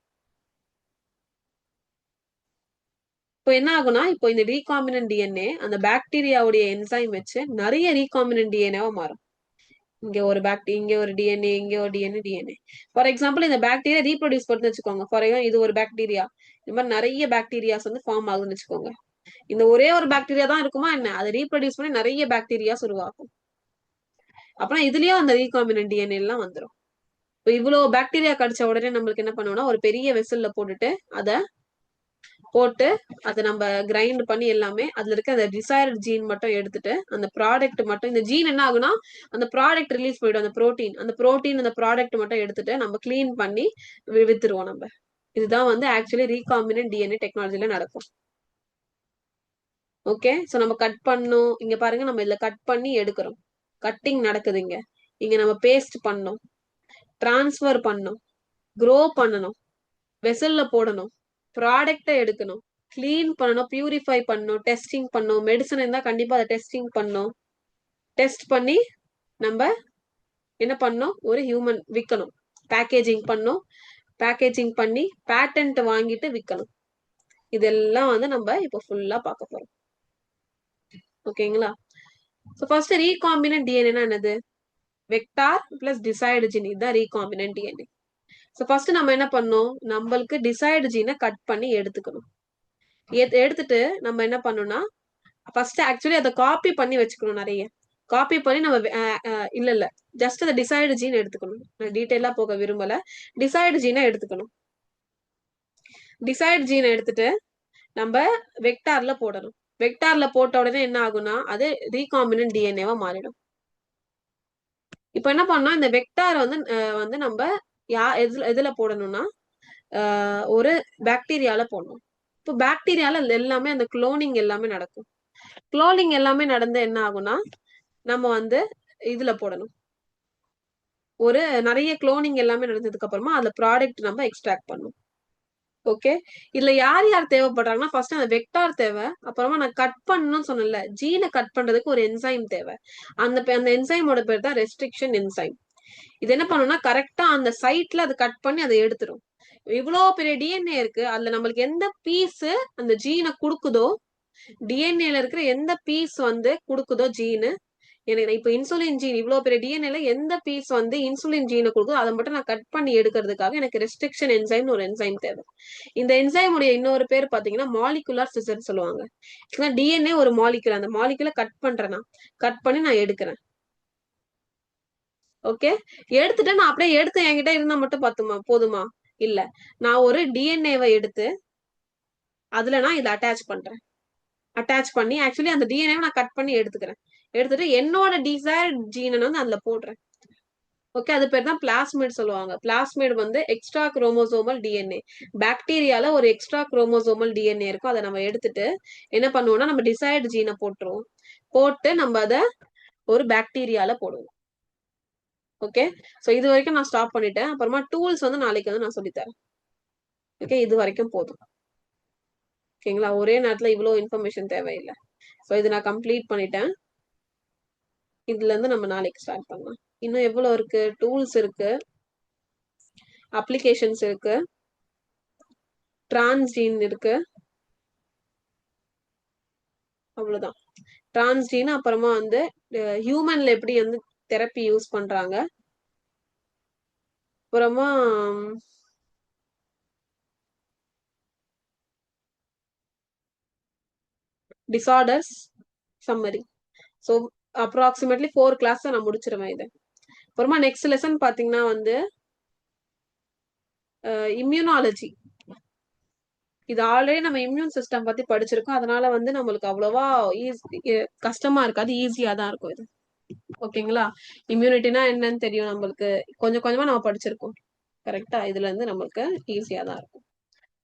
இப்போ என்ன ஆகும்னா, இப்போ இந்த ரீகாம்பினன்ட் டிஎன்ஏ அந்த பாக்டீரியாவுடைய என்சைம் வச்சு நிறைய ரீகாம்பினன்ட் டிஎன்ஏவா மாறும். இங்க ஒரு இங்க ஒரு டிஎன்ஏ, இங்க ஒரு டிஎன்ஏ. ஃபார் எக்ஸாம்பிள் இந்த பாக்டீரியா ரீப்ரொடியூஸ் பண்ணு வச்சுக்கோங்க. ஃபார் எக்ஸாம்பிள் இது ஒரு பாக்டீரியா, இந்த மாதிரி நிறைய பாக்டீரியாஸ் வந்து ஃபார்ம் ஆகுதுன்னு வச்சுக்கோங்க. இந்த ஒரே ஒரு பாக்டீரியா தான் இருக்குமா என்ன, அதை ரீப்ரொடியூஸ் பண்ணி நிறைய பாக்டீரியாஸ் உருவாக்கும். அப்புறம் இதுலயும் அந்த ரீகாம்பினன்ட் டிஎன்ஏ எல்லாம் வந்துடும். இப்போ இவ்வளவு பாக்டீரியா கடிச்ச உடனே நம்மளுக்கு என்ன பண்ணுவோம்னா, ஒரு பெரிய வெசல்ல போட்டுட்டு அதை நம்ம கிரைண்ட் பண்ணி எல்லாமே அதுல இருக்க அந்த டிசைர்டு ஜீன் மட்டும் எடுத்துட்டு அந்த ப்ராடக்ட் மட்டும், இந்த ஜீன் என்ன ஆகுனா அந்த ப்ராடக்ட் ரிலீஸ் பண்ணிடும், அந்த புரோட்டீன் அந்த ப்ராடக்ட் மட்டும் எடுத்துட்டு நம்ம கிளீன் பண்ணி வித்துருவோம் நம்ம. இதுதான் வந்து ஆக்சுவலி ரீகாம்பினன்ட் டிஎன்ஏ டெக்னாலஜில நடக்கும். ஓகே. ஸோ நம்ம கட் பண்ணும், இங்க பாருங்க நம்ம இதுல கட் பண்ணி எடுக்கிறோம். கட்டிங் நடக்குது இங்க. இங்க நம்ம பேஸ்ட் பண்ணணும், டிரான்ஸ்ஃபர் பண்ணணும், க்ரோ பண்ணணும், வெசல்ல போடணும், ப்ராடக்டை எடுக்கணும், கிளீன் பண்ணணும், பியூரிஃபை பண்ணணும், டெஸ்டிங் பண்ணணும். மெடிசன் இருந்தா கண்டிப்பா அதை டெஸ்டிங் பண்ணணும். டெஸ்ட் பண்ணி நம்ம என்ன பண்ணணும், ஒரு ஹியூமன் விற்கணும், பேக்கேஜிங் பண்ணணும், பேக்கேஜிங் பண்ணி பேட்டன்ட் வாங்கிட்டு விற்கணும். இதெல்லாம் வந்து நம்ம இப்போ ஃபுல்லா பார்க்க போறோம். ஓகேங்களா? ஸோ ஃபர்ஸ்ட் ரீகாம்பினன்ட் டிஎன்ஏனா என்னது, வெக்டார் பிளஸ் டிசைர்டு ஜீன். இதுதான் ரீகாம்பினன்ட் டிஎன்ஏ. ஸோ ஃபர்ஸ்ட் நம்ம என்ன பண்ணணும், நம்மளுக்கு டிசைர்டு ஜீனை கட் பண்ணி எடுத்துக்கணும். எடுத்துட்டு நம்ம என்ன பண்ணணும்னா, ஃபர்ஸ்ட் ஆக்சுவலி அதை காப்பி பண்ணி வச்சுக்கணும். நிறைய காப்பி பண்ணி நம்ம இல்ல ஜஸ்ட் அந்த டிசைர்டு ஜீன் எடுத்துக்கணும். நான் டீட்டெயிலா போக விரும்பல. டிசைர்டு ஜீனை எடுத்துக்கணும். டிசைர்டு ஜீனை எடுத்துட்டு நம்ம வெக்டார்ல போடணும். வெக்டார்ல போட்ட உடனே என்ன ஆகும்னா அது ரீகாம்பினன்ட் டிஎன்ஏவா மாறிடும். இப்போ என்ன பண்ணோம், இந்த வெக்டார் வந்து நம்ம எதுல போடணும்னா ஒரு பாக்டீரியால போடணும். இப்போ பாக்டீரியால எல்லாமே அந்த குளோனிங் எல்லாமே நடக்கும். குளோனிங் எல்லாமே நடந்து என்ன ஆகும்னா நம்ம வந்து இதுல போடணும். ஒரு நிறைய குளோனிங் எல்லாமே நடந்ததுக்கு அப்புறமா அந்த ப்ராடக்ட் நம்ம எக்ஸ்ட்ராக்ட் பண்ணணும். ஓகே. இதுல யார் யார் தேவைப்படுறாங்கன்னா ஃபர்ஸ்ட் அந்த வெக்டார் தேவை. அப்புறமா நான் கட் பண்ணணும்னு சொன்னேன்ல, ஜீனை கட் பண்றதுக்கு ஒரு என்சைம் தேவை. அந்த என்சைமோட பேர் தான் ரெஸ்ட்ரிக்ஷன் என்சைம். இது என்ன பண்ணும்னா கரெக்டா அந்த சைட்ல அது கட் பண்ணி அதை எடுத்துரும். இவ்வளோ பெரிய டிஎன்ஏ இருக்கு, அதுல நம்மளுக்கு எந்த பீஸ் அந்த ஜீனை கொடுக்குதோ, டிஎன்ஏல இருக்கிற எந்த பீஸ் வந்து கொடுக்குதோ ஜீனு, எனக்கு இப்ப இன்சுலின் ஜீன் இவ்வளவு பெரிய டிஎன்ஏல எந்த பீஸ் வந்து இன்சுலின் ஜீனை கொடுக்குதோ அதை மட்டும் நான் கட் பண்ணி எடுக்கிறதுக்காக எனக்கு ரெஸ்ட்ரிக்ஷன் என்சைம் ஒரு என்சைம் தேவை. இந்த என்சைம் உடைய இன்னொரு பேர் பாத்தீங்கன்னா மாலிகுலர் சிசர் சொல்லுவாங்க. டிஎன்ஏ ஒரு மாலிகுல், அந்த மாலிகுலை கட் பண்றேன்னா கட் பண்ணி நான் எடுக்கிறேன். ஓகே. எடுத்துட்டு நான் அப்படியே எடுத்து என்கிட்ட இருந்தா மட்டும் போதுமா? இல்ல, நான் ஒரு டிஎன்ஏவை எடுத்து அதுல நான் இதை அட்டாச் பண்றேன். அட்டாச் பண்ணி ஆக்சுவலி அந்த டிஎன்ஏவை நான் கட் பண்ணி எடுத்துக்கிறேன். எடுத்துட்டு என்னோட டிசைர்ட் ஜீனை வந்து அதுல போடுறேன். ஓகே, அது பேர் தான் பிளாஸ்மிட் சொல்லுவாங்க. பிளாஸ்மிட் வந்து எக்ஸ்ட்ரா குரோமோசோமல் டிஎன்ஏ. பாக்டீரியால ஒரு எக்ஸ்ட்ரா குரோமோசோமல் டிஎன்ஏ இருக்கும். அதை நம்ம எடுத்துட்டு என்ன பண்ணுவோம்னா நம்ம டிசைர்ட் ஜீனை போட்டுருவோம். போட்டு நம்ம அதை ஒரு பாக்டீரியால போடுவோம். ஓகே, சோ இது வரைக்கும் நான் ஸ்டாப் பண்ணிட்டேன். அப்புறமா டூல்ஸ் வந்து நாளைக்கு வந்து நான் சொல்லித்தரேன். ஓகே, இது வரைக்கும் போதும். ஓகேங்களா, ஒரே நேரத்துல இவ்வளவு இன்ஃபர்மேஷன் தேவையில்லை. சோ இது நான் கம்ப்ளீட் பண்ணிட்டேன். இதுல இருந்து நம்ம நாளைக்கு ஸ்டார்ட் பண்ணலாம். இன்னும் எவ்வளவு இருக்கு? டூல்ஸ் இருக்கு, அப்ளிகேஷன்ஸ் இருக்கு, டிரான்ஸ்ஜீன் இருக்கு, அவ்வளவுதான். டிரான்ஸ்ஜீன் அப்புறமா வந்து ஹியூமன்ல எப்படி வந்து தெரப்பி யூஸ் பண்றாங்க, அப்புறமா disorders summary. So approximately 4 class நான் முடிச்சிருவேன் இதை. அப்புறமா நெக்ஸ்ட் லெசன் பாத்தீங்கன்னா வந்து இம்யூனாலஜி. இது ஆல்ரெடி நம்ம இம்யூன் சிஸ்டம் பத்தி படிச்சிருக்கோம், அதனால வந்து நம்மளுக்கு அவ்வளவா கஷ்டமா இருக்காது, ஈஸியா தான் இருக்கும் இது. ஓகேங்களா, இம்யூனிட்டினா என்னன்னு தெரியும் நம்மளுக்கு, கொஞ்சம் கொஞ்சமா நம்ம படிச்சிருக்கோம். கரெக்டா, இதுல இருந்து நம்மளுக்கு ஈஸியா தான் இருக்கும்.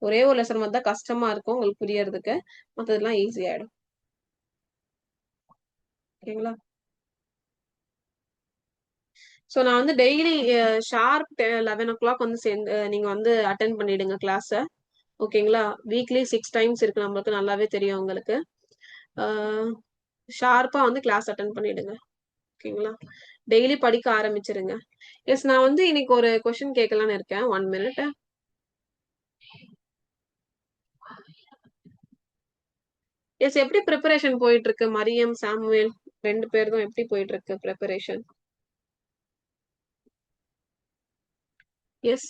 ஒரே ஒரு லெசன் வந்தா கஷ்டமா இருக்கும் உங்களுக்கு புரியறதுக்கு, மற்றதெல்லாம் ஈஸி ஆயிடும். ஓகேங்களா, ஸோ நான் வந்து டெய்லி ஷார்ப் 11 o'clock வந்து சேர்ந்து நீங்க வந்து அட்டென்ட் பண்ணிடுங்க கிளாஸ. ஓகேங்களா, வீக்லி 6 டைம்ஸ் இருக்கு நம்மளுக்கு, நல்லாவே தெரியும் உங்களுக்கு. ஷார்ப்பா வந்து கிளாஸ் அட்டென்ட் பண்ணிடுங்க. ஓகேங்களா, டெய்லி படிக்க ஆரம்பிச்சிருங்க. எஸ், நான் வந்து இன்னைக்கு ஒரு கொஸ்டின் கேட்கலான்னு இருக்கேன். 1 minute. எஸ், எப்படி ப்ரிப்பரேஷன் போயிட்டு இருக்கு? மரியம், சாமுவேல் 2 பேருக்கும் எப்படி போயிட்டு இருக்கு preparation? Yes,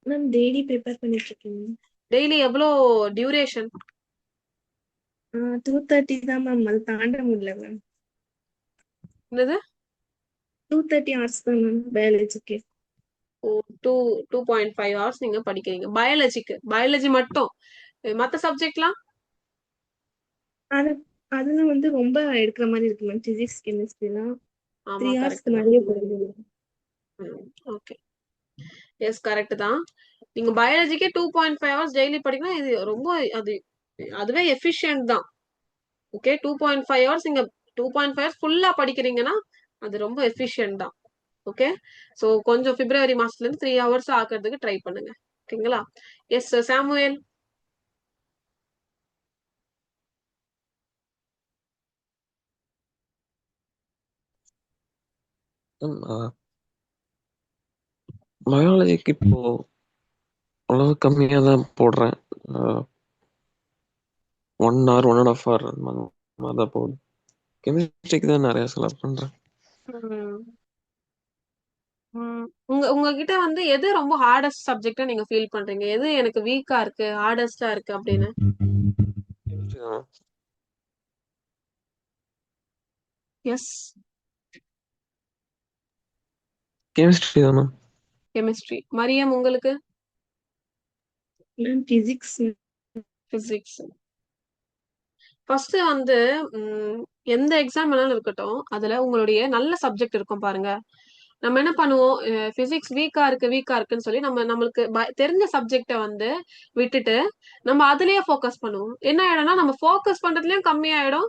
ma'am daily prepare பண்ணிட்டு இருக்கேன். டெய்லி எவ்வளோ டியூரேஷன்? 2:30 தான் மேம், அது தாண்ட முடியல மேம். என்னது? 2:30 hours தான் மேம் பயாலஜிக்கு. 2.5 hours நீங்க படிக்கிறீங்க பயாலஜிக்கு? பயாலஜி மட்டும், மத்த சப்ஜெக்ட்லாம்? அது அதுல வந்து ரொம்ப எடுக்கிற மாதிரி இருக்கு மேம். பிசிக்ஸ், கெமிஸ்ட்ரிலாம் ஆமா, 3 கரெக்ட் ஹவர்ஸ்க்கு தான். நிறைய போடுது. ஓகே, எஸ், கரெக்ட் தான். நீங்க பயாலஜிக்கே 2.5 hours டெய்லி படிக்கணும், இது ரொம்ப அது அதுவே எஃபிஷியன்ட் தான். ஓகே, 2.5 hours நீங்க 2.5 hours ஃபுல்லா படிக்கிறீங்கன்னா அது ரொம்ப எஃபிஷியன்ட் தான். ஓகே, ஸோ கொஞ்சம் பிப்ரவரி மாசத்துல இருந்து 3 hours ஆக்குறதுக்கு ட்ரை பண்ணுங்க. ஓகேங்களா, எஸ் சாமுவேல். பயாலஜிக்கு இப்போ அளவு கம்மியாக தான் போடுறேன். 1 hour 1.5 hour தான் போகுது. கெமிஸ்ட்ரிக்கு தான் நிறைய செலக்ட் பண்றேன். உங்ககிட்ட வந்து எது ரொம்ப ஹார்டஸ்ட் சப்ஜெக்டா நீங்க ஃபீல் பண்றீங்க? எது எனக்கு வீக்கா இருக்கு, ஹார்டஸ்டா இருக்கு அப்படின்னு? கெமிஸ்ட்ரி தான். எஸ், கெமிஸ்ட்ரி தானே. கெமிஸ்ட்ரி. மரியம் உங்களுக்கு? Ma'am physics. பிசிக்ஸ். ஃபர்ஸ்ட் வந்து எந்த எக்ஸாம் வேணாலும் இருக்கட்டும், அதுல உங்களுடைய நல்ல சப்ஜெக்ட் இருக்கும் பாருங்க. நம்ம என்ன பண்ணுவோம், பிசிக்ஸ் வீக்கா இருக்கு வீக்கா இருக்குன்னு சொல்லி நம்மளுக்கு தெரிஞ்ச சப்ஜெக்ட வந்து விட்டுட்டு நம்ம அதுலயே ஃபோக்கஸ் பண்ணுவோம். என்ன ஆயிடும்னா நம்ம ஃபோக்கஸ் பண்றதுலயும் கம்மியாயிடும்,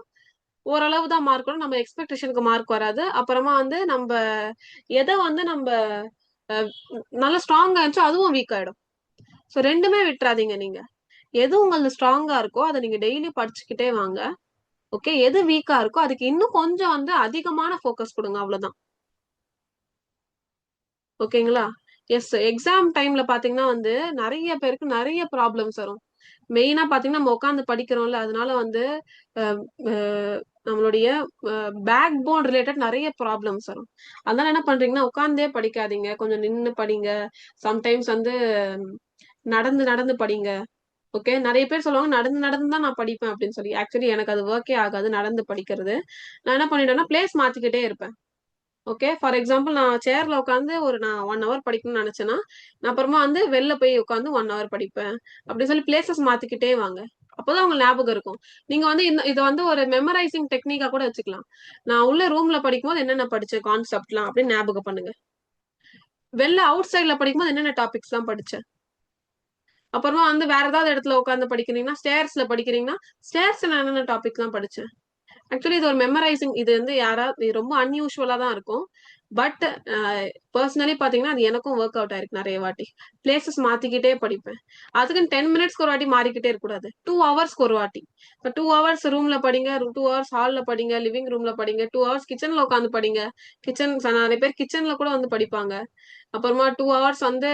ஓரளவு தான் மார்க் வரும், நம்ம எக்ஸ்பெக்டேஷனுக்கு மார்க் வராது. அப்புறமா வந்து நம்ம எதை வந்து நம்ம நல்லா ஸ்ட்ராங்கா இருந்துச்சோ அதுவும் வீக் ஆயிடும். ஸோ ரெண்டுமே விட்டுறாதீங்க நீங்க. எது உங்களுக்கு ஸ்ட்ராங்கா இருக்கோ அதை நீங்க டெய்லி படிச்சுக்கிட்டே வாங்க. ஓகே, எது வீக்கா இருக்கோ அதுக்கு இன்னும் கொஞ்சம் வந்து அதிகமான ஃபோக்கஸ் கொடுங்க, அவ்வளவுதான். ஓகேங்களா? எஸ், எக்ஸாம் டைம்ல பாத்தீங்கன்னா வந்து நிறைய பேருக்கு நிறைய ப்ராப்ளம்ஸ் வரும். மெயினா பாத்தீங்கன்னா நம்ம உட்காந்து படிக்கிறோம்ல, அதனால வந்து அஹ், அஹ், நம்மளுடைய பேக் போன் ரிலேட்டட் நிறைய ப்ராப்ளம்ஸ் வரும். அதனால என்ன பண்றீங்கன்னா உட்காந்தே படிக்காதீங்க, கொஞ்சம் நின்னு படிங்க. சம்டைம்ஸ் வந்து நடந்து நடந்து படிங்க. ஓகே, நிறைய பேர் சொல்லுவாங்க நடந்து நடந்து தான் நான் படிப்பேன் அப்படின்னு சொல்லி. ஆக்சுவலி எனக்கு அது ஒர்க்கே ஆகாது நடந்து படிக்கிறது. நான் என்ன பண்ணிட்டேன்னா பிளேஸ் மாத்திக்கிட்டே இருப்பேன். ஓகே, ஃபார் எக்ஸாம்பிள் நான் சேர்ல உட்காந்து நான் 1 ஹவர் படிக்கணும்னு நினைச்சேன்னா, நான் அப்புறமா வந்து வெளில போய் உட்காந்து 1 ஹவர் படிப்பேன். அப்படின்னு சொல்லி பிளேசஸ் மாத்திக்கிட்டே வாங்க. அப்போதான் உங்களுக்கு ஞாபகம் இருக்கும். நீங்க வந்து இது வந்து ஒரு மெமரைசிங் டெக்னிக்கா கூட வச்சுக்கலாம். நான் உள்ள ரூம்ல படிக்கும்போது என்னென்ன படிச்சேன் கான்செப்ட்லாம் அப்படின்னு ஞாபகம் பண்ணுங்க. வெளில அவுட் சைட்ல படிக்கும்போது என்னென்ன டாபிக்ஸ் தான் படிச்சேன். அப்புறமா வந்து வேற ஏதாவது இடத்துல உட்காந்து படிக்கிறீங்கன்னா, ஸ்டேர்ஸ்ல படிக்கிறீங்கன்னா, ஸ்டேர்ஸ்ல நான் என்னென்ன டாபிக் தான் படிச்சேன். ஆக்சுவலி இது ஒரு மெமரைசிங், இது வந்து யாராவது இது ரொம்ப அன்யூஷுவலா தான் இருக்கும். பட் பர்சனலி பாத்தீங்கன்னா அது எனக்கும் ஒர்க் அவுட் ஆயிருக்கு நிறைய வாட்டி. பிளேசஸ் மாத்திக்கிட்டே படிப்பேன். அதுக்குன்னு 10 மினிட்ஸ்க்கு ஒரு வாட்டி மாறிக்கிட்டே இருக்கக்கூடாது. 2 ஹவர்ஸ்க்கு ஒரு வாட்டி. இப்போ 2 ஹவர்ஸ் ரூம்ல படிங்க, 2 ஹவர்ஸ் ஹால்ல படிங்க, லிவிங் ரூம்ல படிங்க, 2 ஹவர்ஸ் கிச்சன்ல உட்காந்து படிங்க. கிச்சன் நிறைய பேர் கிச்சன்ல கூட வந்து படிப்பாங்க. அப்புறமா 2 ஹவர்ஸ் வந்து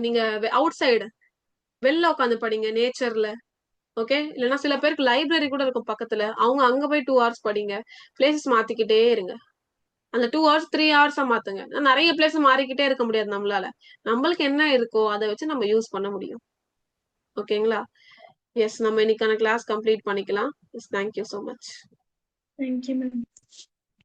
நீங்க அவுட் சைடு வெளில உட்காந்து படிங்க, நேச்சர்ல. ஓகே, இல்லைன்னா சில பேருக்கு லைப்ரரி கூட இருக்கும் பக்கத்துல, அவங்க அங்க போய் 2 ஹவர்ஸ் படிங்க. பிளேசஸ் மாத்திக்கிட்டே இருங்க. அந்த 2 ஹவர்ஸ் 3 ஹவர்ஸா மாத்துங்க. நிறைய பிளேஸ் மாறிக்கிட்டே இருக்க முடியாது நம்மளால. நம்மளுக்கு என்ன இருக்கோ அதை வச்சு நம்ம யூஸ் பண்ண முடியும். ஓகேங்களா? எஸ், நம்ம இன்னைக்கான கிளாஸ் கம்ப்ளீட் பண்ணிக்கலாம். Yes, thank you so much. Thank you ma'am.